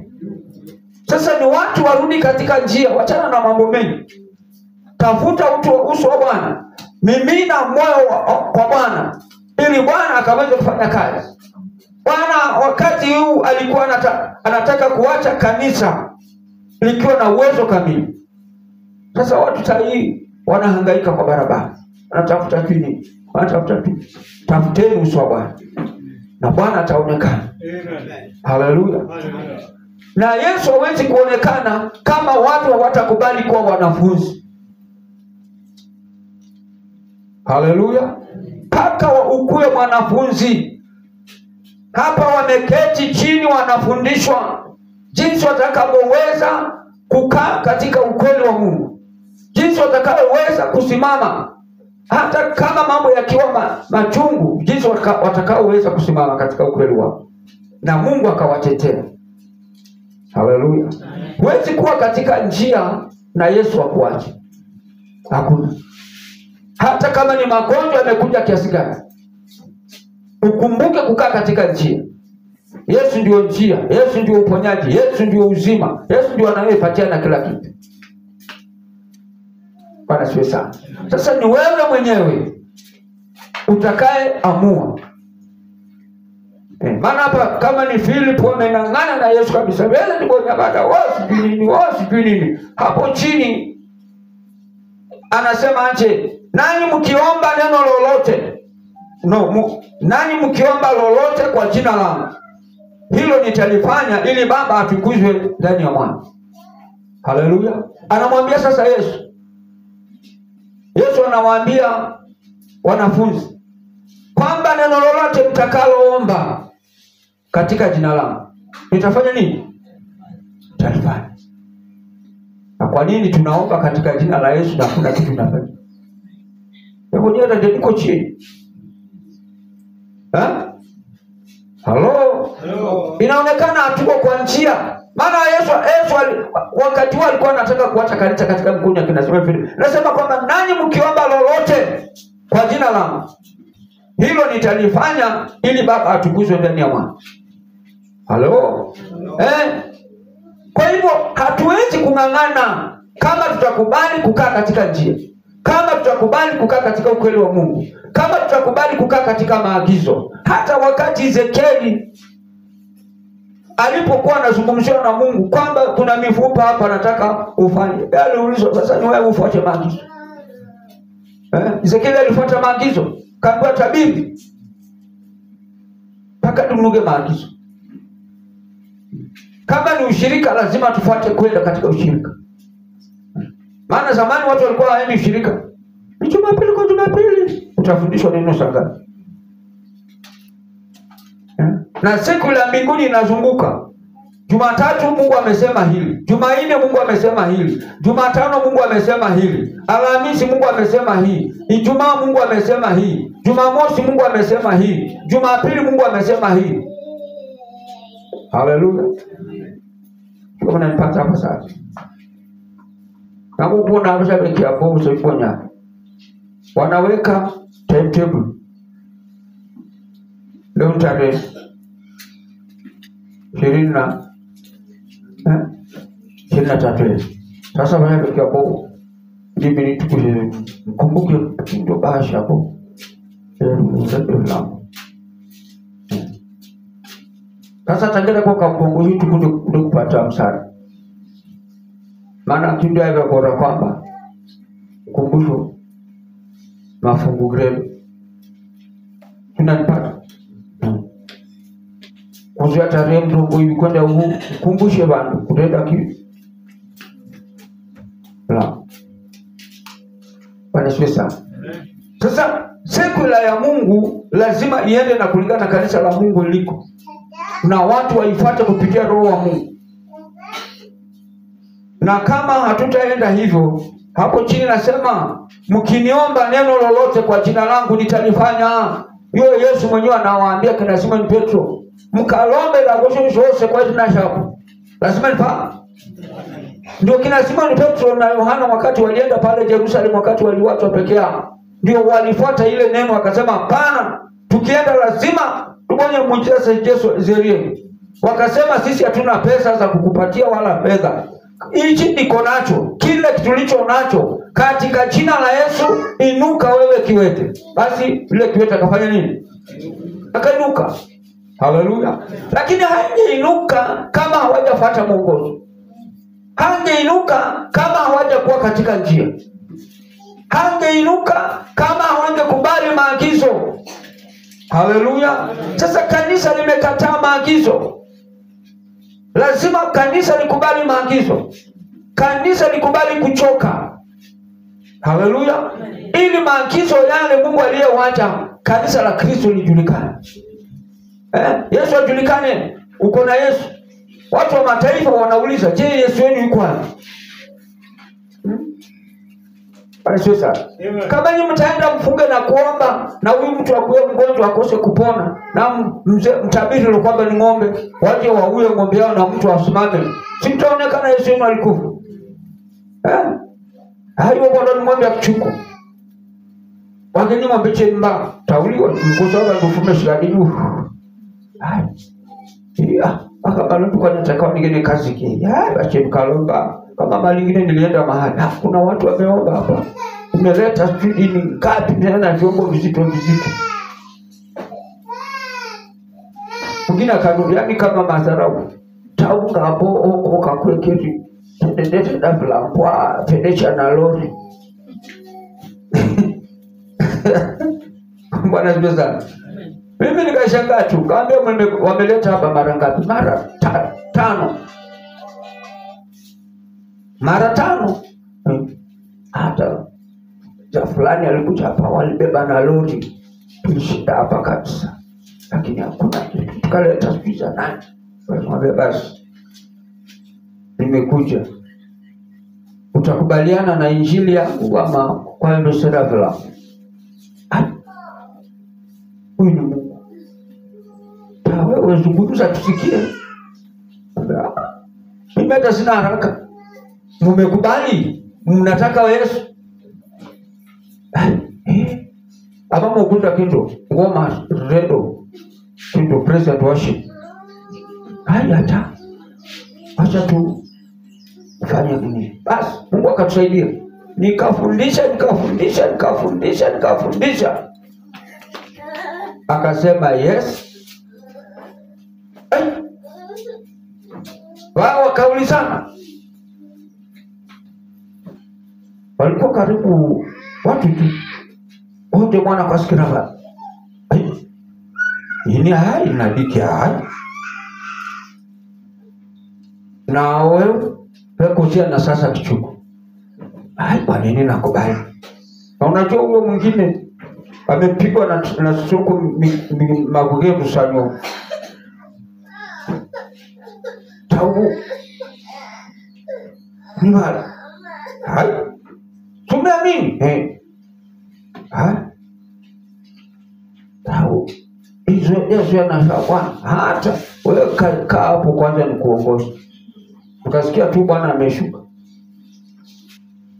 Sasa ni watu warudi katika njia, wachana na mambo mengi. Tafuta uso wa Bwana. Mimina moyo kwa Bwana ili Bwana akaweze kufanya kazi. Bwana wakati huu alikuwa anataka kuacha kanisa likiwa na uwezo kamili. Sasa watu sahi wanahangaika kwa barabara. Wanatafuta nini? Wanatafuta tu. Tafuteni uso wa Bwana. Na Bwana ataonekana. Amen. Haleluya. Na Yesu hawezi kuonekana kama watu hawatakubali kuwa wanafunzi. Haleluya. Paka ukuwe mwanafunzi. Hapa wameketi chini wanafundishwa jinsi watakavyoweza kukaa katika ukweli wa Mungu. Jinsi watakavyoweza kusimama hata kama mambo yakiwa machungu, jinsi watakavyoweza kusimama katika ukweli wao. Na Mungu akawatetea. Haleluya. Huwezi kuwa katika njia na Yesu akuache. Hakuna. Hata kama ni magonjwa yamekuja kiasi gani, ukumbuke kukaa katika njia. Yesu ndio njia, Yesu ndio uponyaji, Yesu ndio uzima, Yesu ndio anayepatia na kila kitu. Bwana siwe sana. Sasa ni wewe mwenyewe utakaye amua. Maana hapa kama ni Filipo wamenangana na Yesu kabisa. Wewe ni bonya baada wasi nini. Hapo chini anasema aje? Nani mkiomba neno lolote? Nani mkiomba lolote kwa jina langu, hilo nitalifanya ili Baba atukuzwe ndani ya Mwana. Haleluya. Anamwambia sasa Yesu anawaambia wanafunzi kwamba neno lolote mtakaloomba katika jina langu nitafanya nini? Nitalifanya. Na kwa nini tunaomba katika jina la Yesu na kuna kitu tunafanya? Hebu nienda niko chini. Halo? Inaonekana hatuko kwa njia. Maana Yesu wakati huo alikuwa anataka kuacha kanisa katika mkono wa kinasema vile. Nasema kwamba nani mkiomba lolote kwa jina langu, hilo nitalifanya ili Baba atukuzwe ndani ya Mwana. Halo? Kwa hivyo hatuwezi kung'ang'ana kama tutakubali kukaa katika njia. Kama tutakubali kukaa katika ukweli wa Mungu. Kama tutakubali kukaa katika maagizo. Hata wakati Ezekieli alipokuwa anazungumziwa na Mungu kwamba kuna mifupa hapa nataka ufanye, aliulizwa sasa ni wewe ufuate maagizo. Ezekieli alifuata maagizo, kaambiwa tabiri mpaka tunuge maagizo. Kama ni ushirika lazima tufuate kwenda katika ushirika. Maana zamani watu walikuwa hawaendi ushirika. Ni Jumapili kwa Jumapili utafundishwa neno sanga. Na siku la mbinguni inazunguka. Jumatatu Mungu amesema hili, Jumanne Mungu amesema hili, Jumatano Mungu amesema hili, Alhamisi Mungu amesema hii, Ijumaa Mungu amesema hii, Jumamosi Mungu amesema hii, Jumapili Mungu amesema hii. Haleluya. Kama unanipata hapo sasa. Kama uko na msha wiki hapo usiponya. Wanaweka timetable. Leo tarehe 23. Sasa bwana wiki hapo hivi nikumbuke ndio basha hapo. Sasa tangera kwa Kongo hii tukunde kupata msara. Maana kitu hivyo kwa kwamba kumbusho mafungu grade tunanipata kuzia tarehe mtongo hivi kwenda huu kumbushe bana kutenda kitu la bana sana. Sasa sekula ya Mungu lazima iende na kulingana na kanisa la Mungu liko, na watu waifuate kupitia roho wa Mungu. Na kama hatutaenda hivyo, hapo chini nasema mkiniomba neno lolote kwa jina langu nitalifanya. Hiyo Yesu mwenyewe anawaambia kina Simon Petro, mkalombe la goshosho kwa jina shapo. Lazima nifa. Ndio kina Simon Petro na Yohana wakati walienda pale Yerusalemu, wakati waliwachwa peke yao, ndio walifuata ile neno wakasema hapana, tukienda lazima tubonye muujiza Yesu zerie. Wakasema sisi hatuna pesa za kukupatia wala fedha. Hichi niko nacho, kile tulicho nacho, katika jina la Yesu inuka wewe kiwete. Basi yule kiwete akafanya nini? Akainuka. Haleluya. Lakini hangeinuka kama hawajafuata mwongozo. Hangeinuka kama hawajakuwa katika njia. Hangeinuka kama hawangekubali maagizo. Haleluya. Sasa kanisa limekataa maagizo. Lazima kanisa likubali maagizo. Kanisa likubali kuchoka. Haleluya. Ili maagizo yale Mungu aliyowacha kanisa la Kristo lijulikane. Yesu ajulikane. Uko na Yesu. Watu wa mataifa wanauliza, je, Yesu wenu yuko wapi? Sasa kama ni mtaenda mfunge na kuomba na huyu mtu akuwe mgonjwa akose kupona, na mtabiri lo kwamba ni ng'ombe, waje wauye ng'ombe yao na mtu asimame, si mtaonekana Yesu wenu alikufa? Hayo bwana ng'ombe akichuko. Wageni ng'ombe chemba, tauliwa mkosoga kufume shikadiju. Akabalundu kwa nataka ningine kazi ki. Bache mkalomba. Kama malingine nilienda mahali, kuna watu wameomba hapa. Umeleta studi ni ngapi tena vyombo vizito. Mwingine kanuni yani kama madharau. Taunga hapo oka kweketi. Tendete dabla kwa fedecha na lori. Bwana zimeza. Mimi nikashangaa tu, kaambia wameleta hapa mara ngapi? Mara 5. Mara 5. Hata za fulani alikuja hapa walibeba na lori. Tulishinda hapa kabisa. Lakini hakuna kitu. Tukaleta pizza nani. Walimwambia basi, nimekuja. Utakubaliana na injili yangu ama kwa ndo sera vila? Huyu ni Mungu. Wewe zungumza tusikie. Mimi hata sina haraka. Mmekubali? Mnataka Yesu? Aba mukunda kindo ngoma redo kindo praise and worship. Hata acha tu fanya nini? Basi Mungu akatusaidia. Nikafundisha. Akasema yes. Wao wakaulizana. Walikuwa karibu watu tu. Wote mwana kwa sikirava. Ini hai nadiki hai. Na wewe pekotia na sasa kichuku. Kwa nini nakubali? Na unajua huyo mwingine amepigwa na soko magugevu sanyo. Tau. Ni mara. Tumeamini. Tau. Hizo Yesu anasema hata wewe kaa hapo kwanza nikuongoze. Tukasikia tu Bwana ameshuka.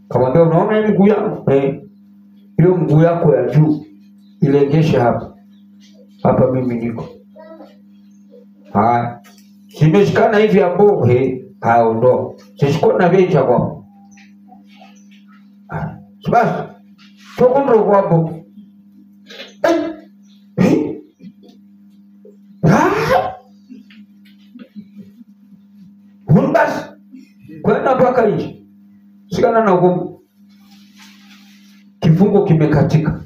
Kamwambia unaona hii mguu yangu? Hiyo mguu yako ya juu ilengeshe hapa. Hapa mimi niko. Simeshikana hivi hapo, ndo. Sishikona na vile chako. Basi. Tukundu kwa hapo. Basi. Kwenda mpaka nje. kutokana na ugomvi, kifungo kimekatika.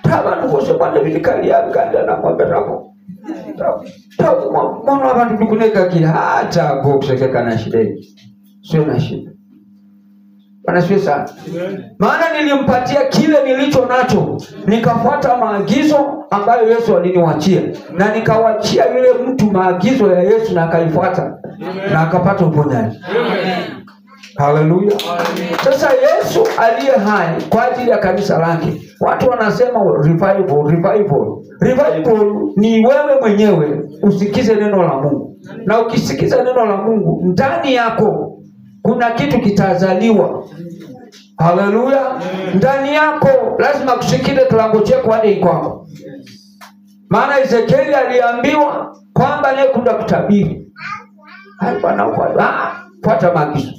Abantu bose bana bilikali yakanda na mwaberako. Mwana abantu dukuneka kile hata boxe kana shida. Sio na shida. Bwana sio sana. Maana nilimpatia kile nilicho nacho, nikafuata maagizo ambayo Yesu aliniwaachia, na nikawachia yule mtu maagizo ya Yesu na akaifuata na akapata uponyaji. Haleluya. Sasa Yesu aliye hai kwa ajili ya kanisa lake. Watu wanasema revival ni wewe mwenyewe usikize neno la Mungu. Na ukisikiza neno la Mungu, ndani yako kuna kitu kitazaliwa. Haleluya. Ndani yako lazima kusikile kilango chako hadi kwako. Maana Ezekieli aliambiwa kwamba naye kuenda kutabiri. Fuata maagizo.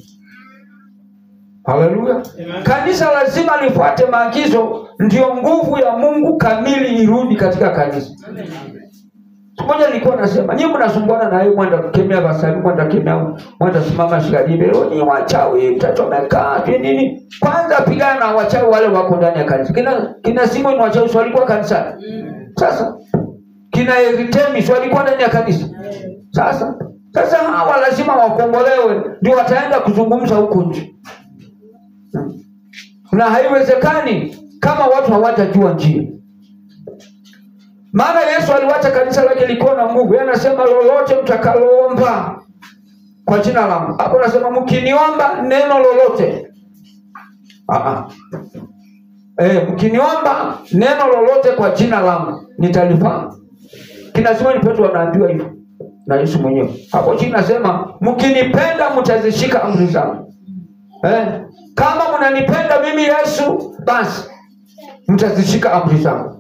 Haleluya. Kanisa lazima lifuate maagizo, ndio nguvu ya Mungu kamili irudi katika kanisa. Mmoja nilikuwa nasema, nyinyi mnasumbuana na yeye, mwenda kukemea basari, mwenda kemea, mwenda simama shikadibe, ni wachawi, mtachomeka, nini? Kwanza pigana na wachawi wale wako ndani ya kanisa. Kina Simon ni wachawi walikuwa kanisani. Sasa kina Eritemi walikuwa ndani ya kanisa. Sasa hawa lazima wakombolewe ndio wataenda kuzungumza huko nje. Na haiwezekani kama watu hawatajua njia. Maana Yesu aliwacha kanisa lake liko na nguvu. Yeye anasema lolote mtakaloomba kwa jina langu. Hapo anasema mkiniomba neno lolote. Mkiniomba neno lolote kwa jina langu nitalifanya. Kinasema ni Petro anaambiwa hivyo na Yesu mwenyewe. Hapo chini nasema mkinipenda mtazishika amri zangu. Kama mnanipenda mimi Yesu, basi mtazishika amri zangu.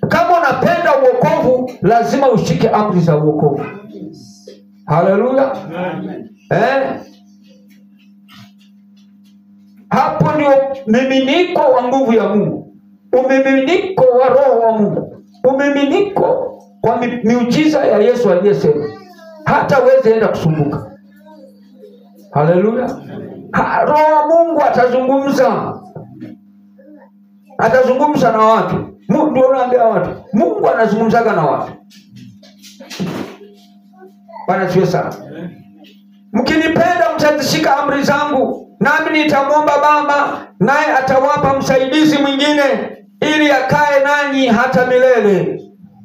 Kama unapenda wokovu, lazima ushike amri za wokovu. Haleluya. Hapo ndio miminiko wa nguvu ya Mungu. Umiminiko wa roho wa Mungu. Umiminiko kwa miujiza ya Yesu aliyesema hata uweze enda kusumbuka. Haleluya. Roho wa Mungu atazungumza. Atazungumza na watu. Ndio naambia watu, Mungu anazungumzaga na watu. Bwana siwe sana. Mkinipenda mtazishika amri zangu, nami nitamwomba Baba, naye atawapa msaidizi mwingine ili akae nanyi hata milele.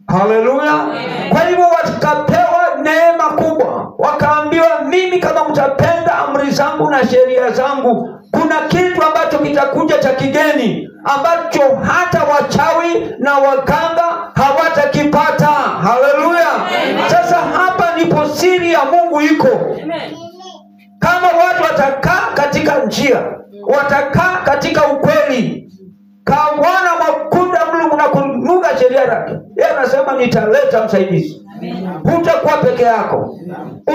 Haleluya. Kwa hivyo wakapewa neema kubwa. Wakaambiwa mimi kama mtapenda amri zangu na sheria zangu, kuna kitu ambacho kitakuja cha kigeni ambacho hata wachawi na waganga hawatakipata. Haleluya. Sasa hapa ndipo siri ya Mungu iko. Kama watu watakaa katika njia, watakaa katika ukweli, kawana makunda mlu na kunuga sheria yake, yeye anasema nitaleta msaidizi. Hutakuwa peke yako.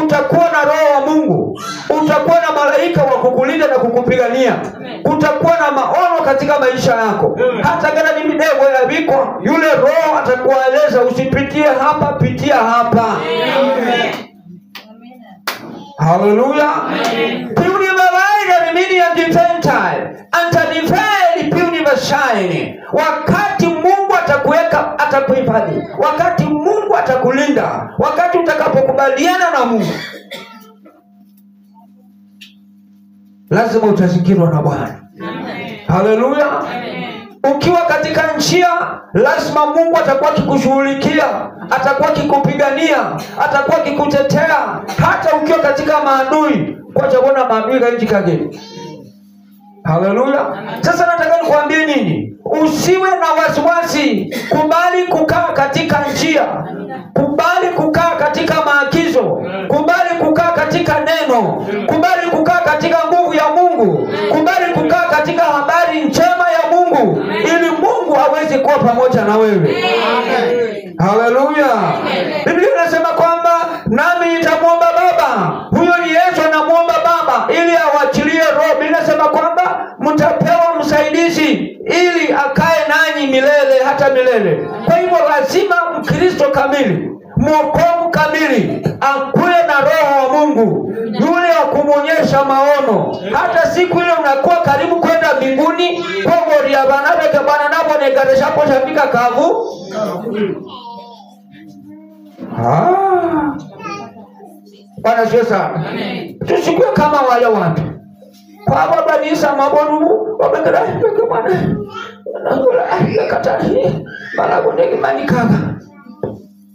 Utakuwa na roho wa Mungu. Utakuwa na malaika wa kukulinda na kukupigania. Utakuwa na maono katika maisha yako. Hata kama ni midego ya biko, yule roho atakueleza usipitie hapa, pitia hapa. Haleluya. Piuni malaika ni mini ya defentai. Antanifeli piuni vashaini. Wakati Mungu atakuweka, atakuhifadhi. Wakati Mungu atakulinda. Wakati utakapokubaliana na Mungu, lazima utazingirwa na Bwana. Haleluya. Ukiwa katika njia, lazima Mungu atakuwa akikushughulikia, atakuwa akikupigania, atakuwa akikutetea. Hata ukiwa katika maadui, kwa kuona maadui kaji kageni. Haleluya. Sasa nataka nikwambie nini? Usiwe na wasiwasi. Kubali kukaa katika njia. Kubali kukaa katika maagizo. Kubali kukaa katika neno. Kubali kukaa katika nguvu ya Mungu. Kubali kukaa katika habari njema ya Mungu, ili Mungu aweze kuwa pamoja na wewe. Haleluya. Biblia inasema kwamba nami nitamwomba Baba. Huyo ni Yesu anamuomba Baba ili awachilie roho. Biblia inasema kwamba mtapewa msaidizi ili akae nanyi milele hata milele. Kwa hivyo lazima Mkristo kamili, mwokovu kamili, akuwe na roho wa Mungu, yule wa kuonyesha maono. Hata siku ile unakuwa karibu kwenda mbinguni, kwa ya banabe ke bana nabo negaresha hapo shafika kavu. Bwana Yesu. Tusikue kama wale watu. Kwa baba ni sama boru, wabekera ke bana. Na kata bala gonde mani kaka.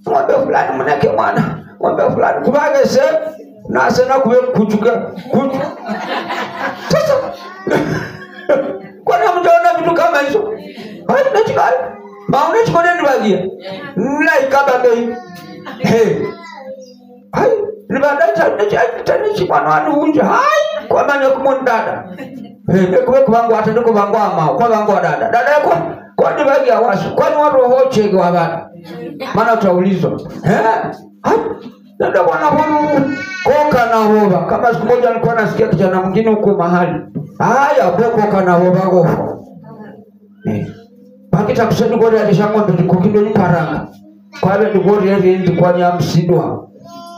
Mwambe fulani mnake mwana. Mwambe fulani kubage se na sana kuchuka. Sasa kwa nini mnaona vitu kama hizo? Hai nachikali. Maana chikone ndibagia. Nla ikaba bei. Hai nibadacha tanichi bwana wanu unje. Hai kwa maana kumondada. Kwa wangu atendeko wangu ama kwa wangu dada. Dada yako kwa ndibagia wasu. Kwa ni watu hoche kwa baba. Maana utaulizwa. Dada bwana huyu koka na hoba. Kama siku moja nilikuwa nasikia kijana mwingine huko mahali. Haya koka na hoba gofo. Pakita kuseni gore alishamwambia ndikukindo ni paranga. Kwa hiyo ndugori hivi ndikuwa ni amsidwa.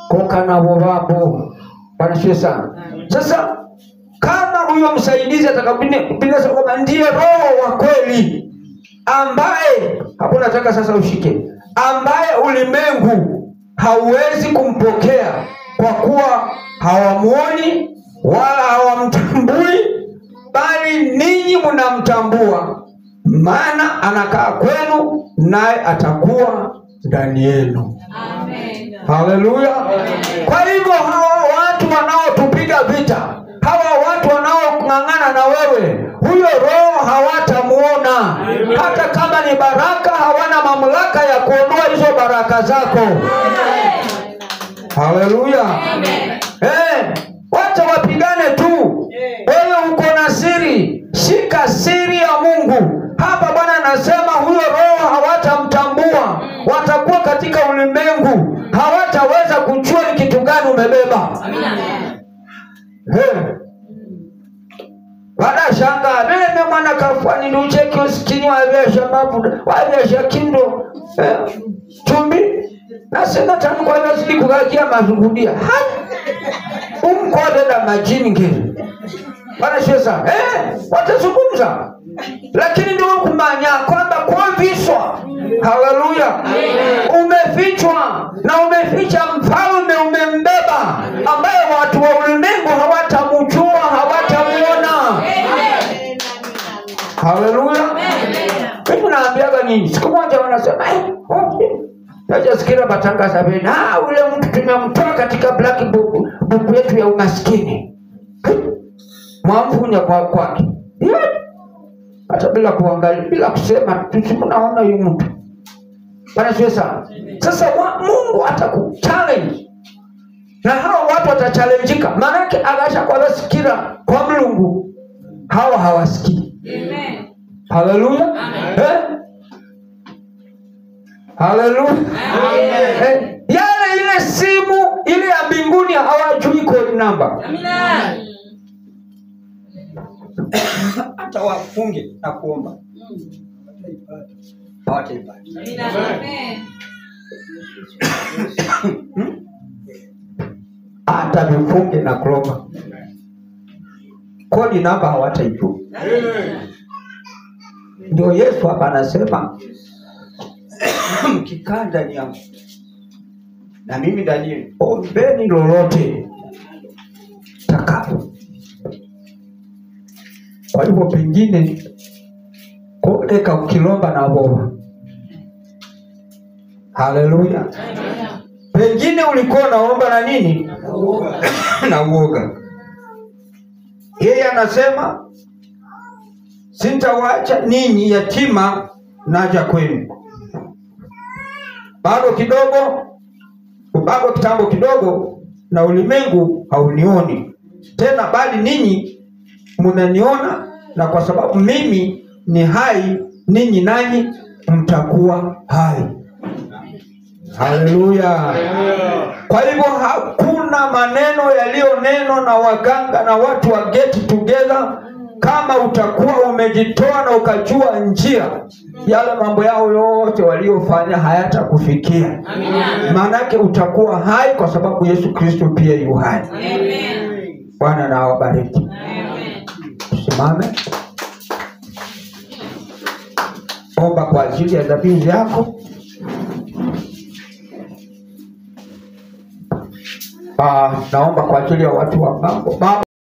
Koka na hoba hapo. Bwana sana. Sasa kama huyo msaidizi atakapinda kwamba ndiye roho wa kweli ambaye hapo nataka sasa ushike, ambaye ulimwengu hauwezi kumpokea kwa kuwa hawamuoni wala hawamtambui, bali ninyi mnamtambua, maana anakaa kwenu naye atakuwa ndani yenu. Amen. Haleluya. Kwa hivyo hawa watu wanaotupiga vita, hawa watu wanaong'ang'ana na wewe, huyo roho hawatamuona. Hata kama ni baraka, hawana mamlaka ya kuondoa hizo baraka zako. Haleluya. Wacha wapigane tu. Wewe uko na siri, shika siri ya Mungu. Hapa Bwana anasema huyo roho hawatamtambua. Watakuwa katika ulimwengu, hawataweza kujua ni kitu gani umebeba. Wala shanga mimi mwana kafani ndio cheki usikini wa biasha mabuda wa biasha kindo tumbi na sema tanu kwa hiyo siku kugakia mazungudia umkode na majini ngine bana shesa watazungumza, lakini ndio kumanya kwamba kwa viswa. Haleluya. Umefichwa na umeficha mfalme, umembeba, ambaye watu wa ulimwengu hawatamjua, hawatamuona. Haleluya. Mimi naambiaga nini, siku moja wanasema najisikia matangazo bena ule mtu tumemtoa katika black book yetu ya umaskini, mwamfunya kwake hata bila kuangalia, bila kusema, tunaona huyu mtu. Bwana Yesu. Sasa Mungu atakuchallenge na hao watu watachallengeika, maana yake agasha kwa wasikira kwa Mungu, hawa hawasikii. Amen. Haleluya. Haleluya. Amen. Yale ile simu ile ya mbinguni hawajui code number. Amen. Hata wafunge na kuomba hawataipata. Amen. Hata vifunge na kuomba kodi namba hawataijua. Ndio Yesu hapa anasema mkikaa ndani yangu na mimi ndani yenu, ombeni lolote takalo. Kwa hivyo pengine kodeka ukilomba na boba. Haleluya. Pengine ulikuwa naomba na nini? Na uoga. Yeye anasema sitawaacha ninyi yatima, naja kwenu. Bado kitambo kidogo na ulimwengu haunioni tena, bali ninyi mnaniona, na kwa sababu mimi ni hai, ninyi nanyi mtakuwa hai. Haleluya. Kwa hivyo hakuna maneno yaliyonenwa na waganga na watu wa get together, kama utakuwa umejitoa na ukajua njia, yale mambo yao yote waliofanya hayatakufikia. Maana yake utakuwa hai kwa sababu Yesu Kristo pia yu hai. Amen. Bwana na awabariki. Amen. Simame. Omba kwa ajili ya dhabihu yako. Naomba kwa ajili ya watu wa mambo.